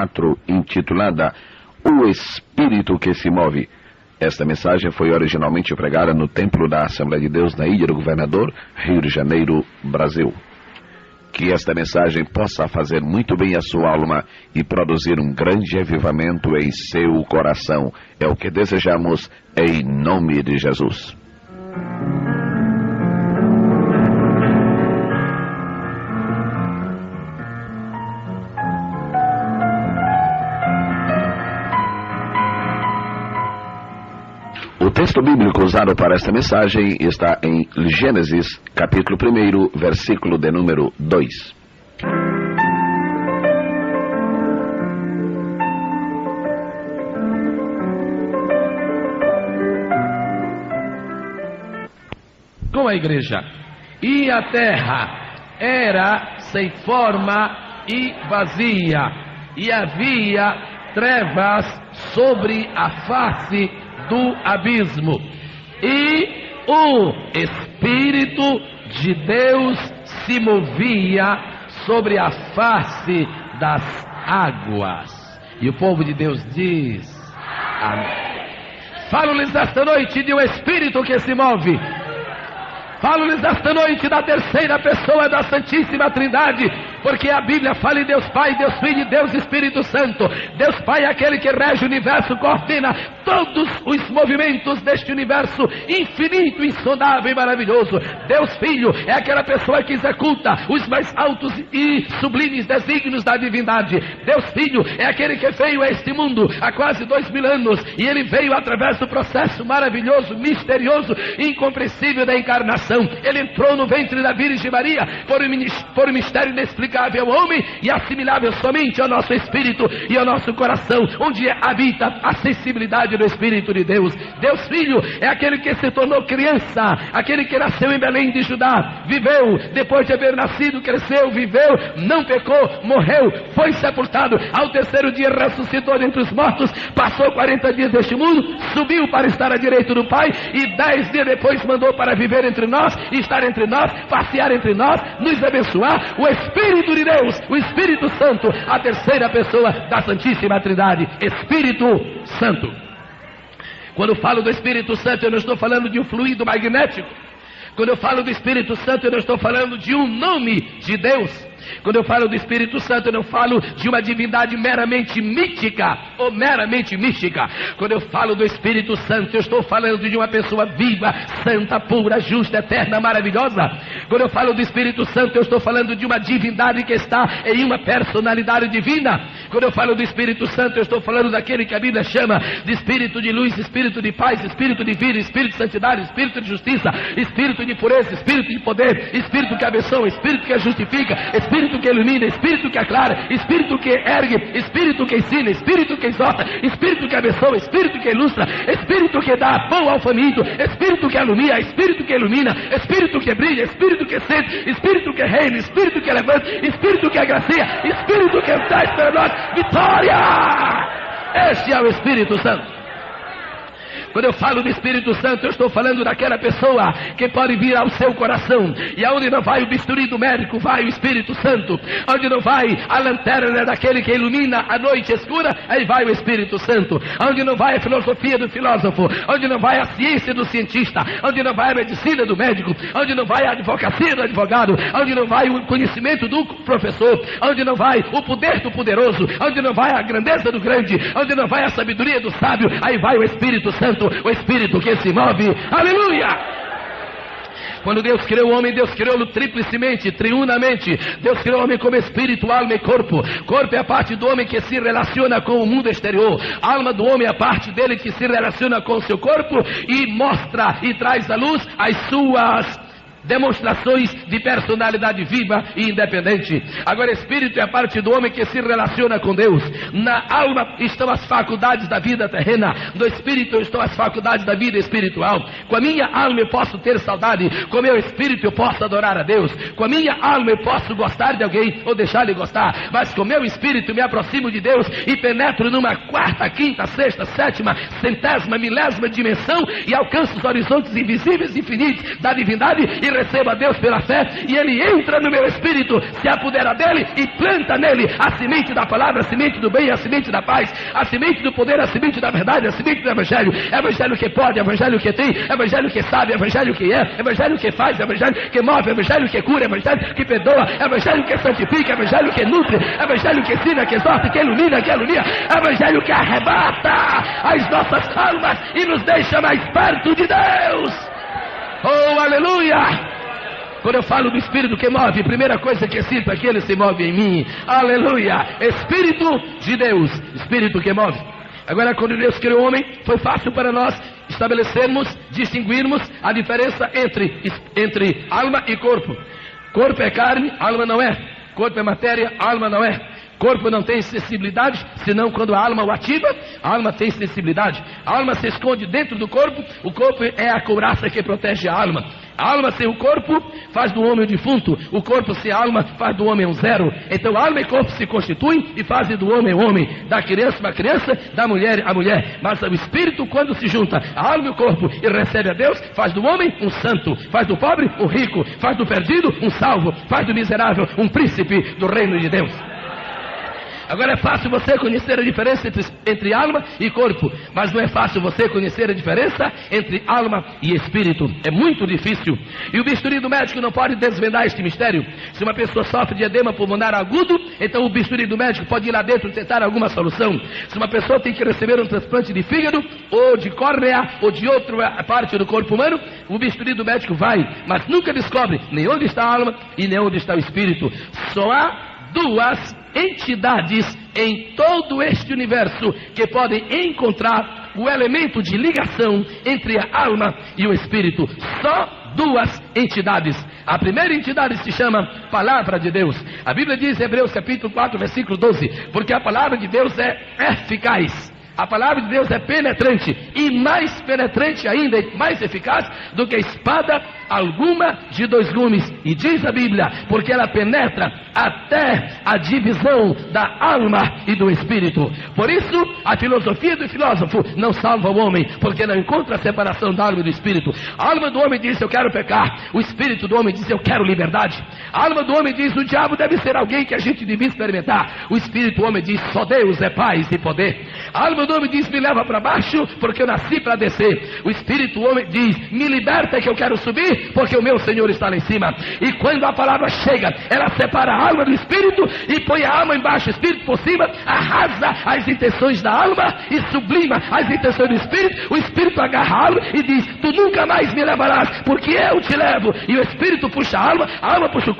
4, intitulada O Espírito que se Move. Esta mensagem foi originalmente pregada no Templo da Assembleia de Deus, na Ilha do Governador, Rio de Janeiro, Brasil. Que esta mensagem possa fazer muito bem à sua alma e produzir um grande avivamento em seu coração. É o que desejamos em nome de Jesus. O texto bíblico usado para esta mensagem está em Gênesis, capítulo 1, versículo de número 2. Com a igreja. E a terra era sem forma e vazia, e havia trevas sobre a face do abismo, e o Espírito de Deus se movia sobre a face das águas. E o povo de Deus diz: amém. Falo-lhes esta noite de um Espírito que se move. Falo-lhes esta noite da terceira pessoa da Santíssima Trindade, porque a Bíblia fala em Deus Pai, Deus Filho e Deus Espírito Santo. Deus Pai é aquele que rege o universo, coordena todos os movimentos deste universo infinito, insondável e maravilhoso. Deus Filho é aquela pessoa que executa os mais altos e sublimes desígnios da divindade. Deus Filho é aquele que veio a este mundo há quase 2000 anos, e ele veio através do processo maravilhoso, misterioso e incompreensível da encarnação. Ele entrou no ventre da Virgem Maria por um mistério inexplicável ao homem e assimilável somente ao nosso espírito e ao nosso coração, onde habita a sensibilidade do Espírito de Deus. Deus Filho é aquele que se tornou criança, aquele que nasceu em Belém de Judá, viveu, depois de haver nascido, cresceu, viveu, não pecou, morreu, foi sepultado, ao terceiro dia ressuscitou dentre os mortos, passou 40 dias deste mundo, subiu para estar à direita do Pai, e 10 dias depois mandou para viver entre nós, estar entre nós, passear entre nós, nos abençoar. O Espírito de Deus, o Espírito Santo, a terceira pessoa da Santíssima Trindade, Espírito Santo. Quando eu falo do Espírito Santo, eu não estou falando de um fluido magnético. Quando eu falo do Espírito Santo, eu não estou falando de um nome de Deus. Quando eu falo do Espírito Santo, eu não falo de uma divindade meramente mítica ou meramente mística. Quando eu falo do Espírito Santo, eu estou falando de uma pessoa viva, santa, pura, justa, eterna, maravilhosa. Quando eu falo do Espírito Santo, eu estou falando de uma divindade que está em uma personalidade divina. Quando eu falo do Espírito Santo, eu estou falando daquele que a Bíblia chama de Espírito de luz, Espírito de paz, Espírito de vida, Espírito de santidade, Espírito de justiça, Espírito de pureza, Espírito de poder, Espírito que abençoa, Espírito que justifica, Espírito que ilumina, Espírito que aclara, Espírito que ergue, Espírito que ensina, Espírito que exorta, Espírito que abençoa, Espírito que ilustra, Espírito que dá pão ao faminto, Espírito que alumia, Espírito que ilumina, Espírito que brilha, Espírito que sente, Espírito que reina, Espírito que levanta, Espírito que agracia, Espírito que traz para nós vitória. Este é o Espírito Santo. Quando eu falo do Espírito Santo, eu estou falando daquela pessoa que pode vir ao seu coração, e aonde não vai o bisturi do médico, vai o Espírito Santo. Onde não vai a lanterna daquele que ilumina a noite escura, aí vai o Espírito Santo. Onde não vai a filosofia do filósofo, onde não vai a ciência do cientista, onde não vai a medicina do médico, onde não vai a advocacia do advogado, onde não vai o conhecimento do professor, onde não vai o poder do poderoso, onde não vai a grandeza do grande, onde não vai a sabedoria do sábio, aí vai o Espírito Santo, o Espírito que se move. Aleluia! Quando Deus criou o homem, Deus criou-o triplicemente, triunamente. Deus criou o homem como espírito, alma e corpo. Corpo é a parte do homem que se relaciona com o mundo exterior. Alma do homem é a parte dele que se relaciona com o seu corpo e mostra e traz à luz as suas demonstrações de personalidade viva e independente. Agora, espírito é a parte do homem que se relaciona com Deus. Na alma estão as faculdades da vida terrena, no espírito estão as faculdades da vida espiritual. Com a minha alma eu posso ter saudade, com o meu espírito eu posso adorar a Deus, com a minha alma eu posso gostar de alguém ou deixar de gostar, mas com o meu espírito me aproximo de Deus e penetro numa quarta, quinta, sexta, sétima, centésima, milésima dimensão e alcanço os horizontes invisíveis e infinitos da divindade, e recebo a Deus pela fé, e Ele entra no meu espírito, se apodera dele e planta nele a semente da palavra, a semente do bem, a semente da paz, a semente do poder, a semente da verdade, a semente do evangelho. Evangelho que pode, evangelho que tem, evangelho que sabe, evangelho que é, evangelho que faz, evangelho que move, evangelho que cura, evangelho que perdoa, evangelho que santifica, evangelho que nutre, evangelho que ensina, que exorta, que ilumina, evangelho que arrebata as nossas almas e nos deixa mais perto de Deus. Oh, aleluia! Quando eu falo do Espírito que move, a primeira coisa que sinto é que Ele se move em mim. Aleluia! Espírito de Deus, Espírito que move. Agora, quando Deus criou o homem, foi fácil para nós estabelecermos, distinguirmos a diferença entre alma e corpo. Corpo é carne, alma não é. Corpo é matéria, alma não é. Corpo não tem sensibilidade, senão quando a alma o ativa, a alma tem sensibilidade. A alma se esconde dentro do corpo, o corpo é a couraça que protege a alma. A alma sem o corpo faz do homem um defunto, o corpo sem a alma faz do homem um zero. Então alma e corpo se constituem e fazem do homem um homem, da criança uma criança, da mulher a mulher. Mas o espírito, quando se junta a alma e o corpo e recebe a Deus, faz do homem um santo, faz do pobre um rico, faz do perdido um salvo, faz do miserável um príncipe do reino de Deus. Agora é fácil você conhecer a diferença entre alma e corpo, mas não é fácil você conhecer a diferença entre alma e espírito. É muito difícil. E o bisturi do médico não pode desvendar este mistério. Se uma pessoa sofre de edema pulmonar agudo, então o bisturi do médico pode ir lá dentro e tentar alguma solução. Se uma pessoa tem que receber um transplante de fígado, ou de córnea, ou de outra parte do corpo humano, o bisturi do médico vai, mas nunca descobre nem onde está a alma e nem onde está o espírito. Só há duas entidades em todo este universo que podem encontrar o elemento de ligação entre a alma e o espírito. Só duas entidades. A primeira entidade se chama Palavra de Deus. A Bíblia diz em Hebreus capítulo 4, versículo 12, porque a palavra de Deus é eficaz. A palavra de Deus é penetrante, e mais penetrante ainda, e mais eficaz do que espada alguma de dois gumes. E diz a Bíblia, porque ela penetra até a divisão da alma e do espírito. Por isso, a filosofia do filósofo não salva o homem, porque não encontra a separação da alma e do espírito. A alma do homem diz, eu quero pecar. O espírito do homem diz, eu quero liberdade. A alma do homem diz, o diabo deve ser alguém que a gente devia experimentar. O espírito do homem diz, só Deus é paz e poder. A alma do homem diz, me leva para baixo, porque eu nasci para descer. O espírito do homem diz, me liberta que eu quero subir, porque o meu Senhor está lá em cima. E quando a palavra chega, ela separa a alma do espírito e põe a alma embaixo, o espírito por cima, arrasa as intenções da alma e sublima as intenções do espírito. O espírito agarra a alma e diz, tu nunca mais me levarás, porque eu te levo. E o espírito puxa a alma puxa o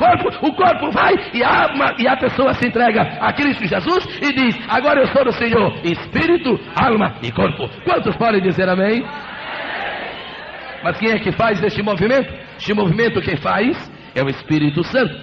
corpo vai e a pessoa se entrega a Cristo Jesus e diz, agora eu sou do Senhor, espírito, alma e corpo. Quantos podem dizer amém? Mas quem é que faz este movimento? Este movimento quem faz é o Espírito Santo.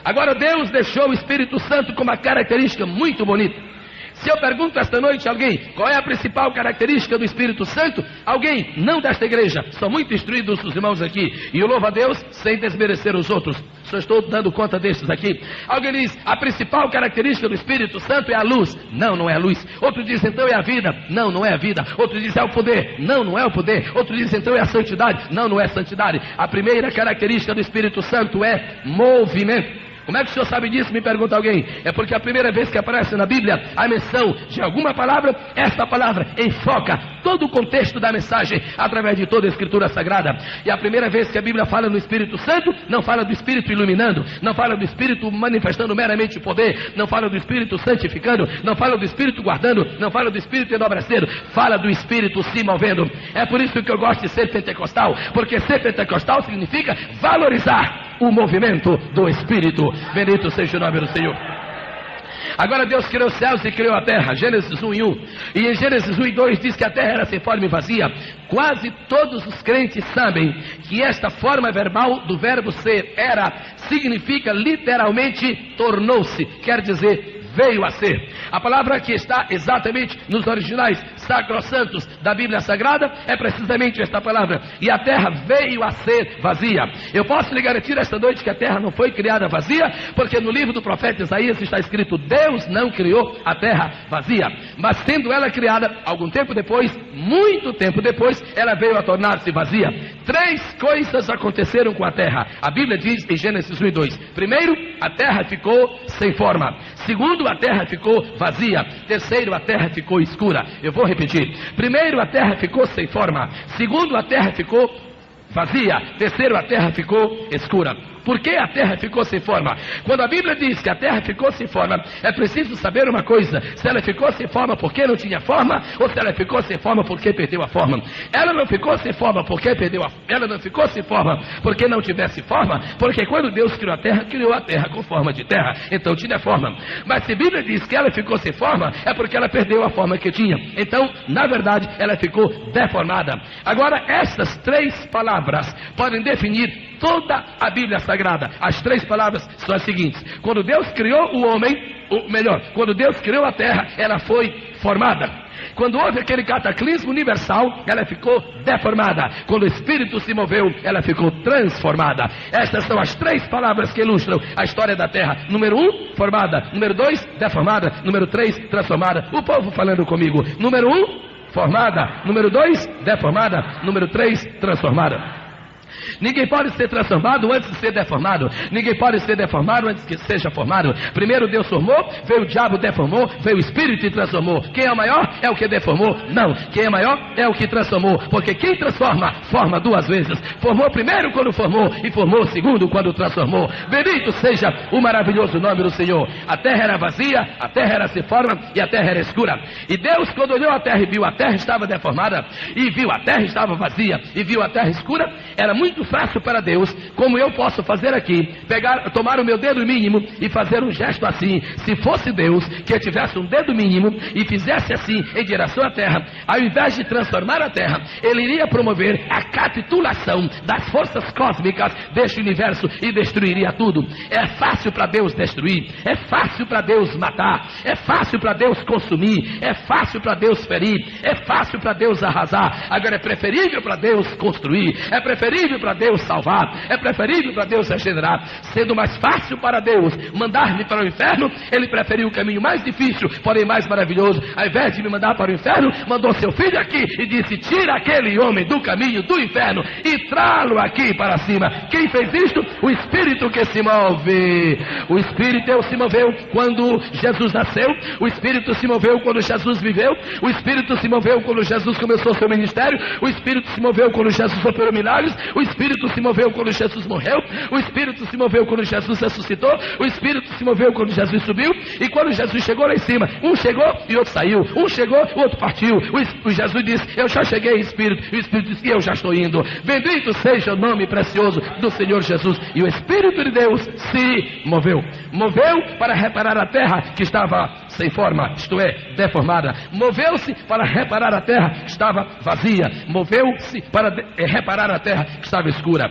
Agora Deus deixou o Espírito Santo com uma característica muito bonita. Se eu pergunto esta noite a alguém qual é a principal característica do Espírito Santo, alguém não desta igreja, são muito instruídos os irmãos aqui, e eu louvo a Deus sem desmerecer os outros, só estou dando conta destes aqui. Alguém diz, a principal característica do Espírito Santo é a luz. Não, não é a luz. Outro diz, então é a vida. Não, não é a vida. Outro diz, é o poder. Não, não é o poder. Outro diz, então é a santidade. Não, não é a santidade. A primeira característica do Espírito Santo é movimento. Como é que o senhor sabe disso? Me pergunta alguém. É porque a primeira vez que aparece na Bíblia a menção de alguma palavra, esta palavra enfoca todo o contexto da mensagem através de toda a Escritura Sagrada. E a primeira vez que a Bíblia fala no Espírito Santo, não fala do Espírito iluminando, não fala do Espírito manifestando meramente o poder, não fala do Espírito santificando, não fala do Espírito guardando, não fala do Espírito enobrecendo, fala do Espírito se movendo. É por isso que eu gosto de ser pentecostal, porque ser pentecostal significa valorizar o movimento do Espírito. Bendito seja o nome do Senhor. Agora Deus criou os céus e criou a terra, Gênesis 1 e 1. E em Gênesis 1 e 2 diz que a terra era sem forma e vazia. Quase todos os crentes sabem que esta forma verbal do verbo ser, era, significa literalmente tornou-se, quer dizer veio a ser. A palavra que está exatamente nos originais sacrossantos da Bíblia Sagrada é precisamente esta palavra. E a terra veio a ser vazia. Eu posso lhe garantir esta noite que a terra não foi criada vazia, porque no livro do profeta Isaías está escrito, Deus não criou a terra vazia. Mas tendo ela criada, algum tempo depois, muito tempo depois, ela veio a tornar-se vazia. 3 coisas aconteceram com a terra. A Bíblia diz em Gênesis 1 e 2. Primeiro, a terra ficou sem forma. Segundo, a terra ficou vazia. Terceiro, a terra ficou escura. Eu vou repetir. Primeiro, a terra ficou sem forma. Segundo, a terra ficou vazia. Terceiro, a terra ficou escura. Por que a terra ficou sem forma? Quando a Bíblia diz que a terra ficou sem forma, é preciso saber uma coisa: se ela ficou sem forma porque não tinha forma, ou se ela ficou sem forma porque perdeu a forma. Ela não ficou sem forma porque perdeu a forma. Ela não ficou sem forma porque não tivesse forma, porque quando Deus criou a terra com forma de terra, então tinha forma. Mas se a Bíblia diz que ela ficou sem forma, é porque ela perdeu a forma que tinha. Então, na verdade, ela ficou deformada. Agora, essas 3 palavras podem definir toda a Bíblia Sagrada. As 3 palavras são as seguintes: quando Deus criou o homem, quando Deus criou a terra, ela foi formada. Quando houve aquele cataclismo universal, ela ficou deformada. Quando o Espírito se moveu, ela ficou transformada. Estas são as 3 palavras que ilustram a história da terra. Número 1, formada. Número 2, deformada. Número 3, transformada. O povo falando comigo. Número 1, formada. Número 2, deformada. Número 3, transformada. Ninguém pode ser transformado antes de ser deformado. Ninguém pode ser deformado antes que seja formado. Primeiro Deus formou, veio o diabo, deformou, veio o Espírito e transformou. Quem é o maior é o que deformou? Não. Quem é maior é o que transformou. Porque quem transforma, forma 2 vezes. Formou primeiro quando formou, e formou segundo quando transformou. Bendito seja o maravilhoso nome do Senhor. A terra era vazia, a terra era sem forma e a terra era escura. E Deus, quando olhou a terra e viu a terra estava deformada, e viu a terra estava vazia, e viu a terra escura, era muito fácil para Deus, como eu posso fazer aqui, tomar o meu dedo mínimo e fazer um gesto assim. Se fosse Deus que tivesse um dedo mínimo e fizesse assim em direção à terra, ao invés de transformar a terra, ele iria promover a capitulação das forças cósmicas deste universo e destruiria tudo. É fácil para Deus destruir, é fácil para Deus matar, é fácil para Deus consumir, é fácil para Deus ferir, é fácil para Deus arrasar. Agora é preferível para Deus construir, é preferível para Deus salvar, é preferível para Deus regenerar. Sendo mais fácil para Deus mandar-me para o inferno, ele preferiu o caminho mais difícil, porém mais maravilhoso. Ao invés de me mandar para o inferno, mandou seu filho aqui e disse: tira aquele homem do caminho do inferno e trá-lo aqui para cima. Quem fez isto? O Espírito que se move. O Espírito se moveu quando Jesus nasceu, o Espírito se moveu quando Jesus viveu, o Espírito se moveu quando Jesus começou seu ministério, o Espírito se moveu quando Jesus operou milagres, o Espírito se moveu quando Jesus morreu, o Espírito se moveu quando Jesus ressuscitou, o Espírito se moveu quando Jesus subiu, e quando Jesus chegou lá em cima, um chegou e outro saiu, um chegou, o outro partiu. O Jesus disse: eu já cheguei, Espírito, e o Espírito disse: eu já estou indo. Bendito seja o nome precioso do Senhor Jesus. E o Espírito de Deus se moveu para reparar a terra que estava sem forma, isto é, deformada. Moveu-se para reparar a terra que estava vazia. Moveu-se para reparar a terra que estava escura.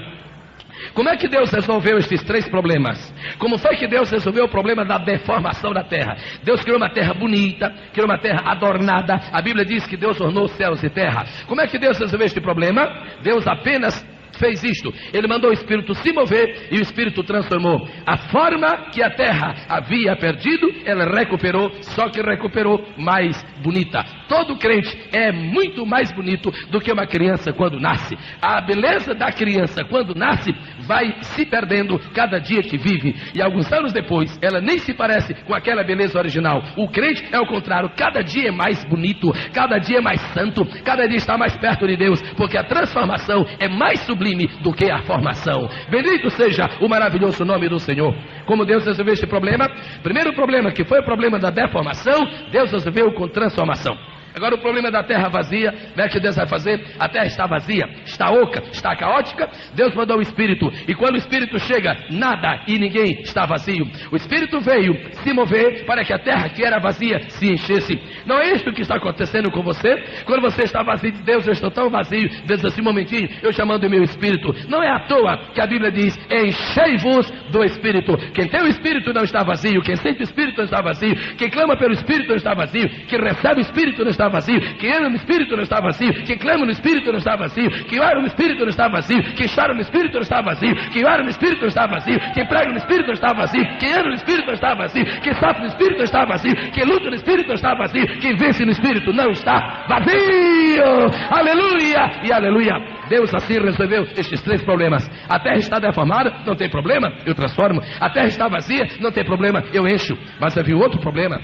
Como é que Deus resolveu estes 3 problemas? Como foi que Deus resolveu o problema da deformação da terra? Deus criou uma terra bonita, criou uma terra adornada. A Bíblia diz que Deus ornou céus e terra. Como é que Deus resolveu este problema? Deus apenas fez isto: ele mandou o Espírito se mover e o Espírito transformou. A forma que a terra havia perdido, ela recuperou, só que recuperou mais bonita. Todo crente é muito mais bonito do que uma criança quando nasce. A beleza da criança quando nasce vai se perdendo cada dia que vive, e alguns anos depois ela nem se parece com aquela beleza original. O crente é o contrário: cada dia é mais bonito, cada dia é mais santo, cada dia está mais perto de Deus, porque a transformação é mais sublime do que a formação. Bendito seja o maravilhoso nome do Senhor. Como Deus resolveu este problema? Primeiro problema, que foi o problema da deformação, Deus resolveu com transformação. Agora o problema da terra vazia, como é que Deus vai fazer? A terra está vazia, está oca, está caótica. Deus mandou o Espírito, e quando o Espírito chega, nada e ninguém está vazio. O Espírito veio se mover para que a terra que era vazia se enchesse. Não é isto que está acontecendo com você? Quando você está vazio de Deus: eu estou tão vazio. Deus diz assim: um momentinho, eu chamando o meu Espírito. Não é à toa que a Bíblia diz: enchei-vos do Espírito. Quem tem o Espírito não está vazio, quem sente o Espírito não está vazio, quem clama pelo Espírito não está vazio, quem recebe o Espírito não está vazio, quem anda no Espírito não está vazio, quem clama no Espírito não está vazio, quem ora no Espírito não está vazio, quem chora no Espírito não está vazio, quem ora no Espírito não está vazio, quem prega no Espírito não está vazio, quem anda no Espírito não está vazio, quem sofre no Espírito não está vazio, quem luta no Espírito não está vazio, quem vence no Espírito não está vazio. Aleluia e aleluia. Deus assim resolveu estes 3 problemas. A terra está deformada, não tem problema, eu transformo. A terra está vazia, não tem problema, eu encho. Mas havia outro problema.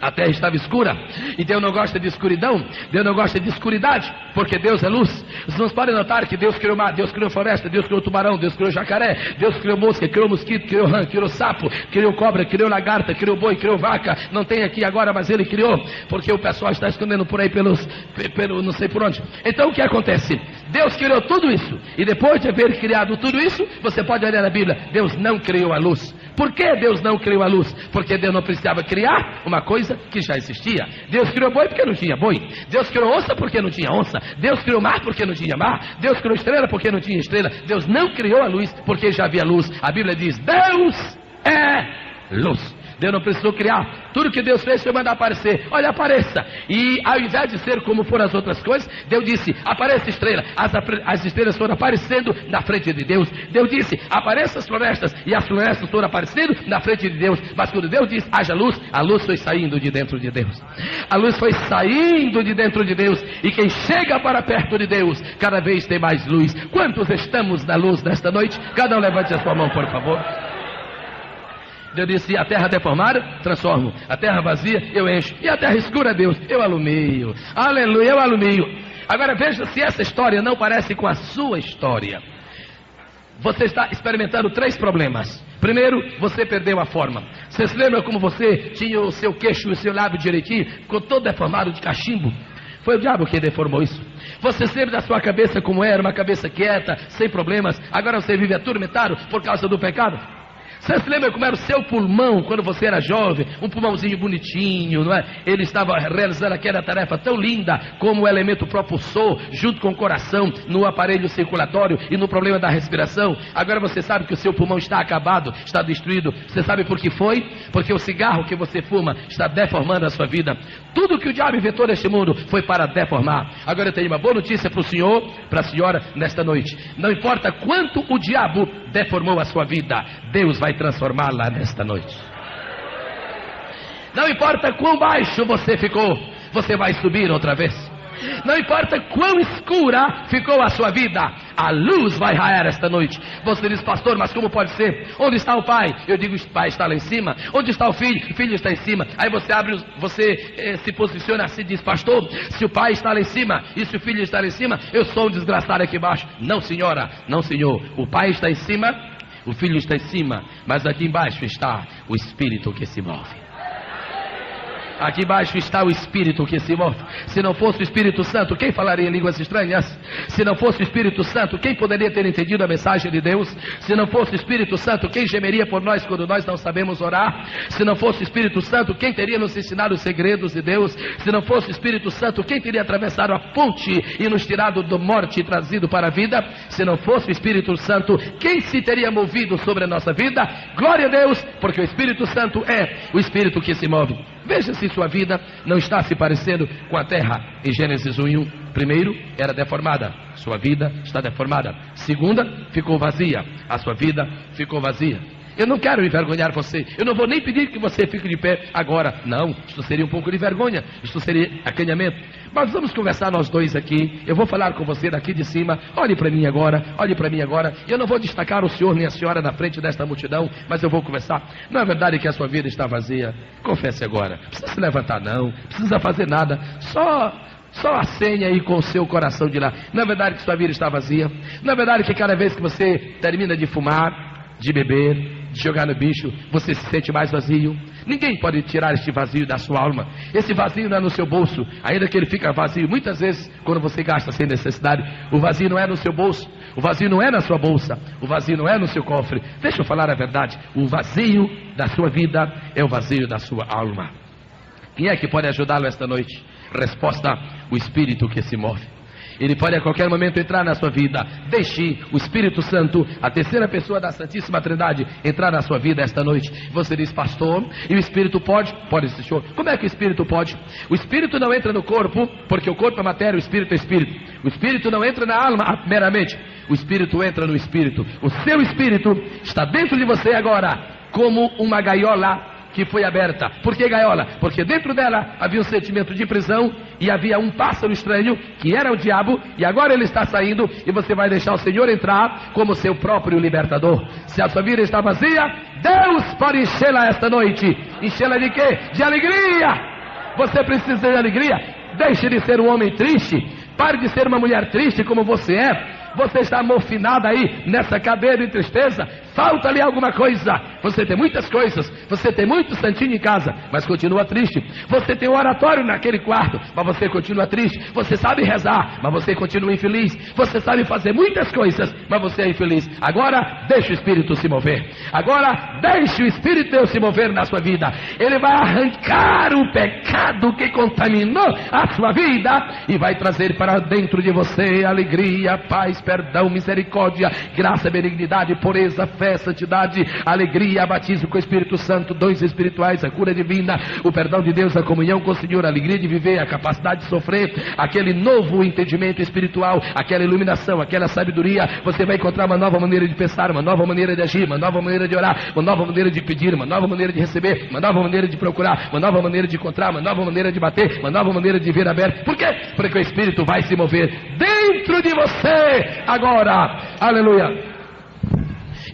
A terra estava escura, e Deus não gosta de escuridão, Deus não gosta de escuridade, porque Deus é luz. Os irmãos podem notar que Deus criou mar, Deus criou floresta, Deus criou tubarão, Deus criou jacaré, Deus criou mosca, criou mosquito, criou rã, criou sapo, criou cobra, criou lagarta, criou boi, criou vaca. Não tem aqui agora, mas Ele criou, porque o pessoal está escondendo por aí pelo não sei por onde. Então o que acontece? Deus criou tudo isso, e depois de haver criado tudo isso, você pode olhar na Bíblia, Deus não criou a luz. Por que Deus não criou a luz? Porque Deus não precisava criar uma coisa que já existia. Deus criou boi porque não tinha boi. Deus criou onça porque não tinha onça. Deus criou mar porque não tinha mar. Deus criou estrela porque não tinha estrela. Deus não criou a luz porque já havia luz. A Bíblia diz, Deus é luz. Deus não precisou criar. Tudo que Deus fez foi mandar aparecer. Olha, apareça. E ao invés de ser como foram as outras coisas, Deus disse, apareça estrela. As estrelas foram aparecendo na frente de Deus. Deus disse, apareça as florestas. E as florestas foram aparecendo na frente de Deus. Mas quando Deus disse, haja luz, a luz foi saindo de dentro de Deus. A luz foi saindo de dentro de Deus. E quem chega para perto de Deus, cada vez tem mais luz. Quantos estamos na luz nesta noite? Cada um levante a sua mão, por favor. Deus disse, a terra deformada, transformo. A terra vazia, eu encho. E a terra escura, Deus, eu alumio. Aleluia, eu alumio. Agora veja se essa história não parece com a sua história. Você está experimentando 3 problemas. Primeiro, você perdeu a forma. Você se lembra como você tinha o seu queixo e o seu lábio direitinho? Ficou todo deformado de cachimbo. Foi o diabo que deformou isso. Você se lembra da sua cabeça como era, uma cabeça quieta, sem problemas. Agora você vive atormentado por causa do pecado. Você se lembra como era o seu pulmão quando você era jovem? Um pulmãozinho bonitinho, não é? Ele estava realizando aquela tarefa tão linda como o elemento propulsor, junto com o coração, no aparelho circulatório e no problema da respiração. Agora você sabe que o seu pulmão está acabado, está destruído. Você sabe por que foi? Porque o cigarro que você fuma está deformando a sua vida. Tudo que o diabo inventou neste mundo foi para deformar. Agora eu tenho uma boa notícia para o senhor, para a senhora, nesta noite. Não importa quanto o diabo deformou a sua vida, Deus vai transformá-la nesta noite. Não importa quão baixo você ficou, você vai subir outra vez. Não importa quão escura ficou a sua vida, a luz vai raiar esta noite. Você diz, pastor, mas como pode ser? Onde está o pai? Eu digo, o pai está lá em cima. Onde está o filho está em cima. Aí você abre, se posiciona assim e diz, pastor, se o pai está lá em cima e se o filho está lá em cima, eu sou um desgraçado aqui embaixo. Não, senhora, não, senhor. O pai está em cima, o filho está em cima, mas aqui embaixo está o Espírito que se move. Aqui embaixo está o Espírito que se move. Se não fosse o Espírito Santo, quem falaria em línguas estranhas? Se não fosse o Espírito Santo, quem poderia ter entendido a mensagem de Deus? Se não fosse o Espírito Santo, quem gemeria por nós quando nós não sabemos orar? Se não fosse o Espírito Santo, quem teria nos ensinado os segredos de Deus? Se não fosse o Espírito Santo, quem teria atravessado a ponte e nos tirado da morte e trazido para a vida? Se não fosse o Espírito Santo, quem se teria movido sobre a nossa vida? Glória a Deus, porque o Espírito Santo é o Espírito que se move. Veja se sua vida não está se parecendo com a terra. Em Gênesis 1:1, primeiro, era deformada. Sua vida está deformada. Segunda, ficou vazia. A sua vida ficou vazia. Eu não quero envergonhar você. Eu não vou nem pedir que você fique de pé agora. Não, isto seria um pouco de vergonha. Isto seria acanhamento. Mas vamos conversar nós dois aqui. Eu vou falar com você daqui de cima. Olhe para mim agora. Olhe para mim agora. Eu não vou destacar o senhor nem a senhora na frente desta multidão, mas eu vou conversar. Não é verdade que a sua vida está vazia? Confesse agora. Não precisa se levantar não. Não precisa fazer nada. Só acene aí com o seu coração de lá. Não é verdade que sua vida está vazia? Não é verdade que cada vez que você termina de fumar, de beber, de jogar no bicho, você se sente mais vazio? Ninguém pode tirar este vazio da sua alma. Esse vazio não é no seu bolso, ainda que ele fica vazio muitas vezes quando você gasta sem necessidade. O vazio não é no seu bolso, o vazio não é na sua bolsa, o vazio não é no seu cofre. Deixa eu falar a verdade, o vazio da sua vida é o vazio da sua alma. Quem é que pode ajudá-lo esta noite? Resposta: o Espírito que se move. Ele pode a qualquer momento entrar na sua vida. Deixe o Espírito Santo, a terceira pessoa da Santíssima Trindade, entrar na sua vida esta noite. Você diz, pastor, e o Espírito pode? Pode, senhor. Como é que o Espírito pode? O Espírito não entra no corpo, porque o corpo é matéria, o Espírito é Espírito. O Espírito não entra na alma meramente. O Espírito entra no Espírito. O seu Espírito está dentro de você agora, como uma gaiola que foi aberta. Por que gaiola? Porque dentro dela havia um sentimento de prisão e havia um pássaro estranho que era o diabo, e agora ele está saindo e você vai deixar o Senhor entrar como seu próprio libertador. Se a sua vida está vazia, Deus pode enchê-la esta noite. Enchê-la de quê? De alegria. Você precisa de alegria. Deixe de ser um homem triste. Pare de ser uma mulher triste como você é. Você está amofinada aí nessa cadeia de tristeza. Falta-lhe alguma coisa. Você tem muitas coisas. Você tem muito santinho em casa, mas continua triste. Você tem um oratório naquele quarto, mas você continua triste. Você sabe rezar, mas você continua infeliz. Você sabe fazer muitas coisas, mas você é infeliz. Agora deixe o Espírito se mover. Agora deixe o Espírito de Deus se mover na sua vida. Ele vai arrancar o pecado que contaminou a sua vida e vai trazer para dentro de você alegria, paz, perdão, misericórdia, graça, benignidade, pureza, fé, santidade, alegria, batismo com o Espírito Santo, dons espirituais, a cura divina, o perdão de Deus, a comunhão com o Senhor, a alegria de viver, a capacidade de sofrer, aquele novo entendimento espiritual, aquela iluminação, aquela sabedoria. Você vai encontrar uma nova maneira de pensar, uma nova maneira de agir, uma nova maneira de orar, uma nova maneira de pedir, uma nova maneira de receber, uma nova maneira de procurar, uma nova maneira de encontrar, uma nova maneira de bater, uma nova maneira de ver aberto. Por quê? Porque o Espírito vai se mover dentro de você agora. Aleluia.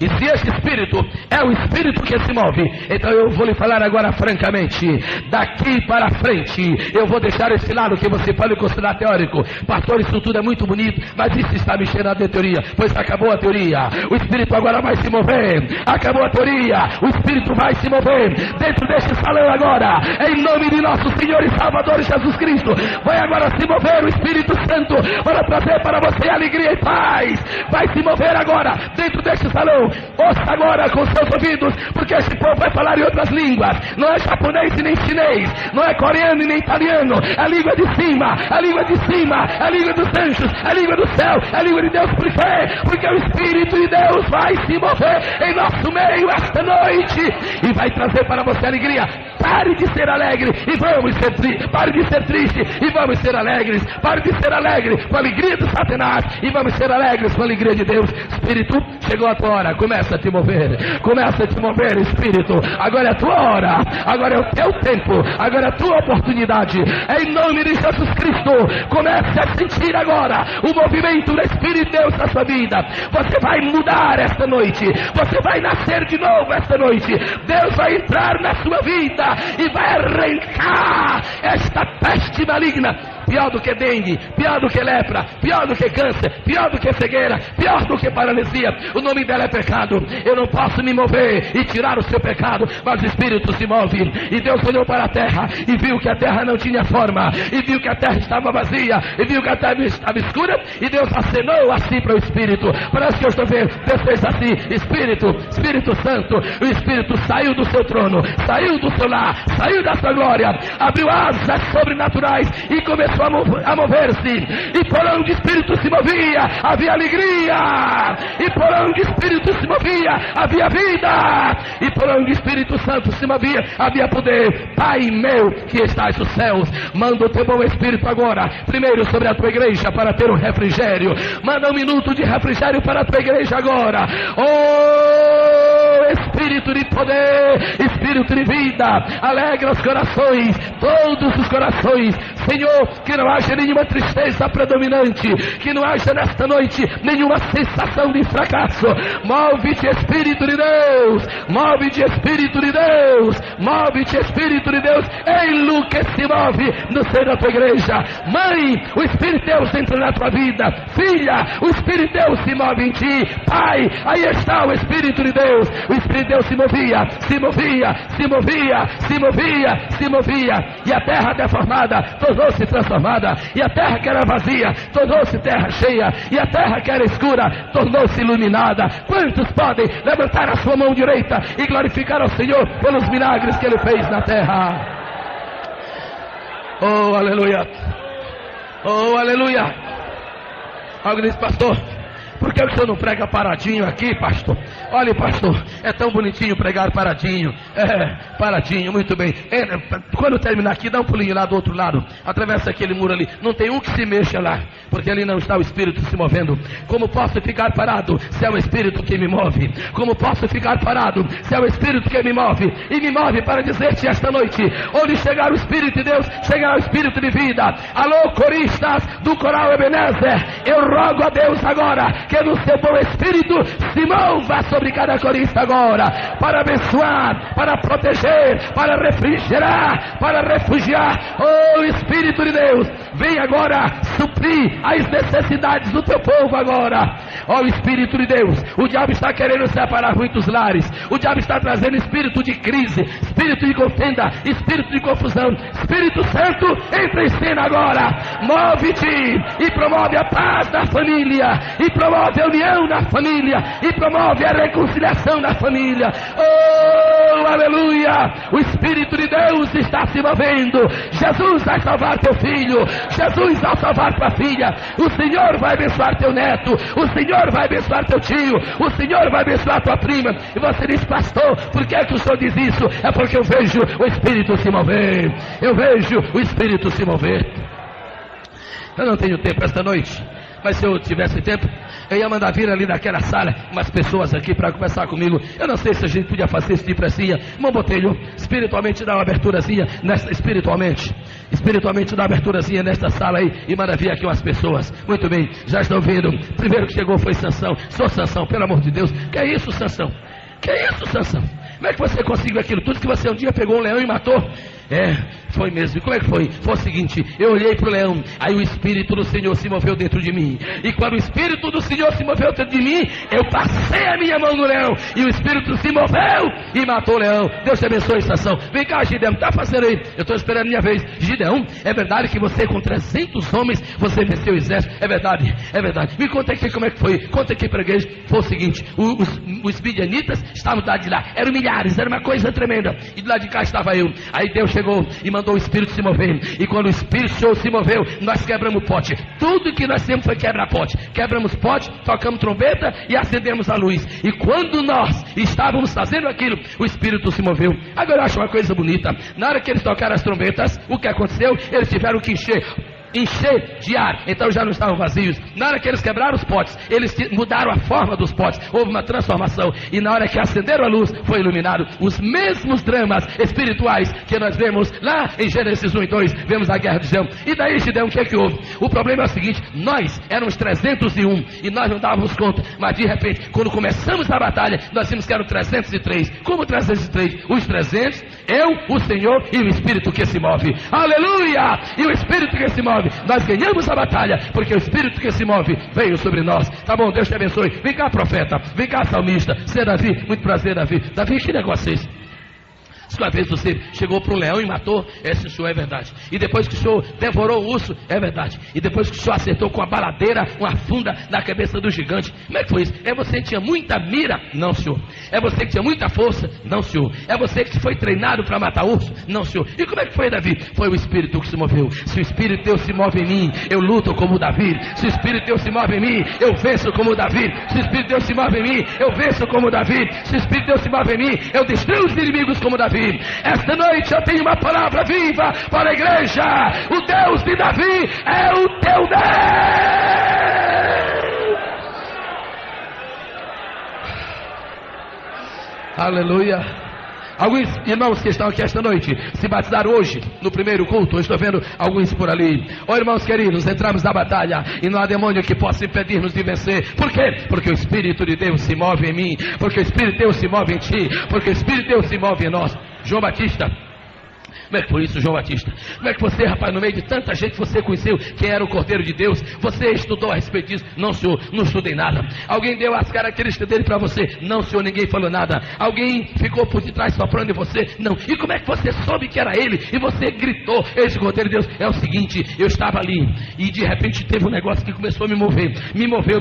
E se este Espírito é o Espírito que se move, então eu vou lhe falar agora francamente. Daqui para frente eu vou deixar esse lado que você pode considerar teórico. Pastor, isso tudo é muito bonito, mas isso está me cheirando de teoria. Pois acabou a teoria. O Espírito agora vai se mover. Acabou a teoria. O Espírito vai se mover dentro deste salão agora, em nome de nosso Senhor e Salvador Jesus Cristo. Vai agora se mover o Espírito Santo para trazer para você alegria e paz. Vai se mover agora dentro deste salão. Ouça agora com seus ouvidos, porque este povo vai falar em outras línguas. Não é japonês e nem chinês, não é coreano e nem italiano. É a língua de cima, a língua de cima, a língua dos anjos, a língua do céu, a língua de Deus. Por quê? Porque o Espírito de Deus vai se mover em nosso meio esta noite e vai trazer para você alegria. Pare de ser alegre e vamos ser tristes. Pare de ser triste e vamos ser alegres. Pare de ser alegre com a alegria do Satanás e vamos ser alegres com a alegria de Deus. Espírito, chegou a tua hora. Começa a te mover. Começa a te mover, Espírito. Agora é a tua hora. Agora é o teu tempo. Agora é a tua oportunidade. Em nome de Jesus Cristo, comece a sentir agora o movimento do Espírito de Deus na sua vida. Você vai mudar esta noite. Você vai nascer de novo esta noite. Deus vai entrar na sua vida e vai arrancar esta peste maligna, pior do que dengue, pior do que lepra, pior do que câncer, pior do que cegueira, pior do que paralisia. O nome dela é pecado. Eu não posso me mover e tirar o seu pecado, mas o Espírito se move. E Deus olhou para a terra e viu que a terra não tinha forma, e viu que a terra estava vazia, e viu que a terra estava escura, e Deus acenou assim para o Espírito. Parece que eu estou vendo, Deus fez assim: Espírito, Espírito Santo. O Espírito saiu do seu trono, saiu do seu lar, saiu da sua glória, abriu asas sobrenaturais e começou a mover-se. E por onde o Espírito se movia, havia alegria. E por onde o Espírito se movia, havia vida. E por onde o Espírito Santo se movia, havia poder. Pai meu que estás nos céus, manda o teu bom Espírito agora, primeiro sobre a tua igreja, para ter um refrigério. Manda 1 minuto de refrigério para a tua igreja agora. Oh, Espírito de poder, Espírito de vida, alegra os corações, todos os corações, Senhor. Que não haja nenhuma tristeza predominante, que não haja nesta noite nenhuma sensação de fracasso. Move-te, Espírito de Deus, move-te, Espírito de Deus, move-te, Espírito de Deus, ei-lo que se move no seio da tua igreja. Mãe, o Espírito de Deus entra na tua vida. Filha, o Espírito de Deus se move em ti. Pai, aí está o Espírito de Deus. O Espírito de Deus se movia, se movia, se movia, se movia, se movia, e a terra deformada tornou-se transformada, e a terra que era vazia tornou-se terra cheia, e a terra que era escura tornou-se iluminada. Quantos podem levantar a sua mão direita e glorificar ao Senhor pelos milagres que Ele fez na terra? Oh, aleluia! Oh, aleluia! Alguém diz: pastor, Por que o senhor não prega paradinho aqui, pastor? Olha, pastor, é tão bonitinho pregar paradinho. Paradinho, muito bem. Quando terminar aqui, dá um pulinho lá do outro lado. Atravessa aquele muro ali. Não tem um que se mexa lá, porque ali não está o Espírito se movendo. Como posso ficar parado se é o Espírito que me move? Como posso ficar parado se é o Espírito que me move? E me move para dizer-te esta noite, onde chegar o Espírito de Deus, chegará o Espírito de vida. Alô, coristas do coral Ebenezer, eu rogo a Deus agora, que no seu bom Espírito se mova sobre cada corista agora, para abençoar, para proteger, para refrigerar, para refugiar. Oh, Espírito de Deus, vem agora suprir as necessidades do teu povo agora. Ó, Espírito de Deus, o diabo está querendo separar muitos lares, o diabo está trazendo espírito de crise, espírito de contenda, espírito de confusão. Espírito Santo, entra em cena agora, move-te e promove a paz na família, e promove a união na família, e promove a reconciliação na família. Oh, aleluia, o Espírito de Deus está se movendo. Jesus vai salvar teu filho, Jesus vai salvar tua filha, o Senhor vai abençoar teu neto, o Senhor vai abençoar teu tio, o Senhor vai abençoar tua prima. E você diz, pastor, por que é que o senhor diz isso? É porque eu vejo o Espírito se mover, eu vejo o Espírito se mover. Eu não tenho tempo esta noite, mas se eu tivesse tempo, eu ia mandar vir ali naquela sala umas pessoas aqui para conversar comigo. Eu não sei se a gente podia fazer isso depressinha. Irmão Botelho, espiritualmente dá uma aberturazinha nesta, espiritualmente dá uma aberturazinha nesta sala aí e manda vir aqui umas pessoas. Muito bem, já estão vindo. Primeiro que chegou foi Sansão. Sou Sansão, pelo amor de Deus. Que é isso, Sansão? Que é isso, Sansão? Como é que você conseguiu aquilo tudo que você um dia pegou um leão e matou? Foi mesmo. E como é que foi? Foi o seguinte, eu olhei para o leão, aí o Espírito do Senhor se moveu dentro de mim, e quando o Espírito do Senhor se moveu dentro de mim, eu passei a minha mão no leão, e o Espírito se moveu e matou o leão. Deus te abençoe, Sansão. Vem cá, Gideão, está fazendo aí? Eu estou esperando a minha vez. Gideão, é verdade que você com 300 homens, você venceu o exército? É verdade, é verdade. Me conta aqui como é que foi. Conta aqui para a igreja. Foi o seguinte, os midianitas estavam do lado de lá, eram milhares, era uma coisa tremenda, e do lado de cá estava eu. Aí Deus chegou e mandou o Espírito se mover, e quando o Espírito se moveu, nós quebramos o pote. Tudo que nós temos foi quebrar pote. Quebramos pote, tocamos trombeta e acendemos a luz, e quando nós estávamos fazendo aquilo, o Espírito se moveu. Agora eu acho uma coisa bonita, na hora que eles tocaram as trombetas, o que aconteceu? Eles tiveram que encher de ar, então já não estavam vazios. Na hora que eles quebraram os potes, eles mudaram a forma dos potes, houve uma transformação, e na hora que acenderam a luz, foi iluminado. Os mesmos dramas espirituais que nós vemos lá em Gênesis 1 e 2, vemos a guerra de Gideão. E daí Gideão, o que é que houve? O problema é o seguinte, nós éramos 301, e nós não dávamos conta, mas de repente, quando começamos a batalha, nós vimos que eram 303, como 303? Os 300, eu, o Senhor e o Espírito que se move, aleluia, e o Espírito que se move, nós ganhamos a batalha, porque o Espírito que se move veio sobre nós. Tá bom, Deus te abençoe. Vem cá, profeta, vem cá, salmista. Você, Davi, muito prazer, Davi. Davi, que negócio é esse? Uma vez você chegou para um leão e matou, esse senhor, é verdade. E depois que o senhor devorou o urso, é verdade. E depois que o senhor acertou com a baladeira uma funda na cabeça do gigante, como é que foi isso? É você que tinha muita mira? Não, senhor. É você que tinha muita força? Não, senhor. É você que foi treinado para matar urso? Não, senhor. E como é que foi, Davi? Foi o Espírito que se moveu. Se o Espírito de Deus se move em mim, eu luto como Davi. Se o Espírito de Deus se move em mim, eu venço como Davi. Se o Espírito de Deus se move em mim, eu venço como Davi. Se o Espírito de Deus se move em mim, eu destruo os inimigos como Davi. Esta noite eu tenho uma palavra viva para a igreja. O Deus de Davi é o teu Deus. Aleluia. Alguns irmãos que estão aqui esta noite se batizaram hoje no primeiro culto. Eu estou vendo alguns por ali. Ó, irmãos queridos, entramos na batalha e não há demônio que possa impedir-nos de vencer. Por quê? Porque o Espírito de Deus se move em mim, porque o Espírito de Deus se move em ti, porque o Espírito de Deus se move em nós. João Batista. Como é que foi isso, João Batista? Como é que você, rapaz, no meio de tanta gente, você conheceu quem era o Cordeiro de Deus? Você estudou a respeito disso? Não, senhor, não estudei nada. Alguém deu as características dele para você? Não, senhor, ninguém falou nada. Alguém ficou por detrás soprando em você? Não. E como é que você soube que era ele? E você gritou, esse Cordeiro de Deus? É o seguinte, eu estava ali e de repente teve um negócio que começou a me mover. Me moveu,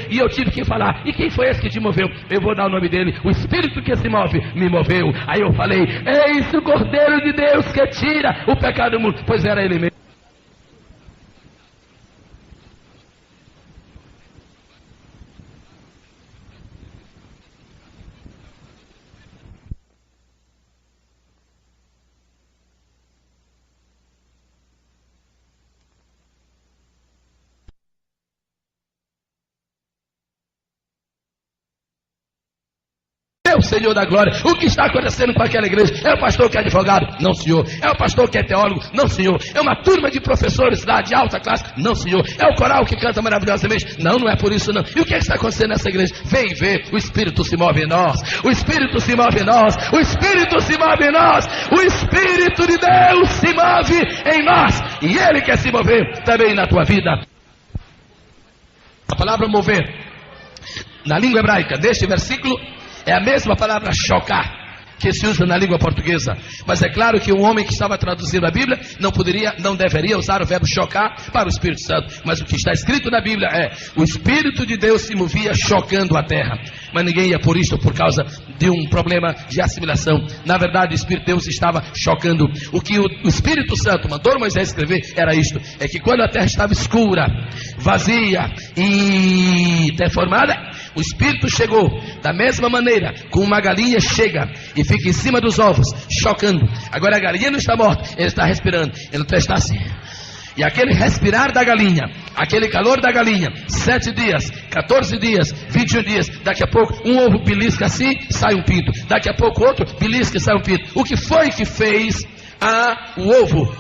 e eu tive que falar. E quem foi esse que te moveu? Eu vou dar o nome dele. O Espírito que se move, me moveu. Aí eu falei, eis o Cordeiro de Deus que tira o pecado do mundo. Pois era ele mesmo. Meu Senhor da glória, o que está acontecendo com aquela igreja? É o pastor que é advogado? Não, senhor. É o pastor que é teólogo? Não, senhor. É uma turma de professores lá de alta classe? Não, senhor. É o coral que canta maravilhosamente? Não, não é por isso não. E o que está acontecendo nessa igreja? Vem ver, o Espírito se move em nós. O Espírito se move em nós. O Espírito se move em nós. O Espírito de Deus se move em nós. E Ele quer se mover também na tua vida. A palavra mover, na língua hebraica, deste versículo, é a mesma palavra chocar que se usa na língua portuguesa. Mas é claro que um homem que estava traduzindo a Bíblia não deveria usar o verbo chocar para o Espírito Santo. Mas o que está escrito na Bíblia é: o Espírito de Deus se movia chocando a terra. Mas ninguém ia por isto por causa de um problema de assimilação. Na verdade, o Espírito de Deus estava chocando. O que o Espírito Santo mandou Moisés escrever era isto: é que quando a terra estava escura, vazia e deformada, o Espírito chegou da mesma maneira como uma galinha chega e fica em cima dos ovos, chocando. Agora a galinha não está morta, ele está respirando, ele está assim. E aquele respirar da galinha, aquele calor da galinha, 7 dias, 14 dias, 21 dias, daqui a pouco um ovo belisca assim, sai um pinto. Daqui a pouco outro belisca e sai um pinto. O que foi que fez o ovo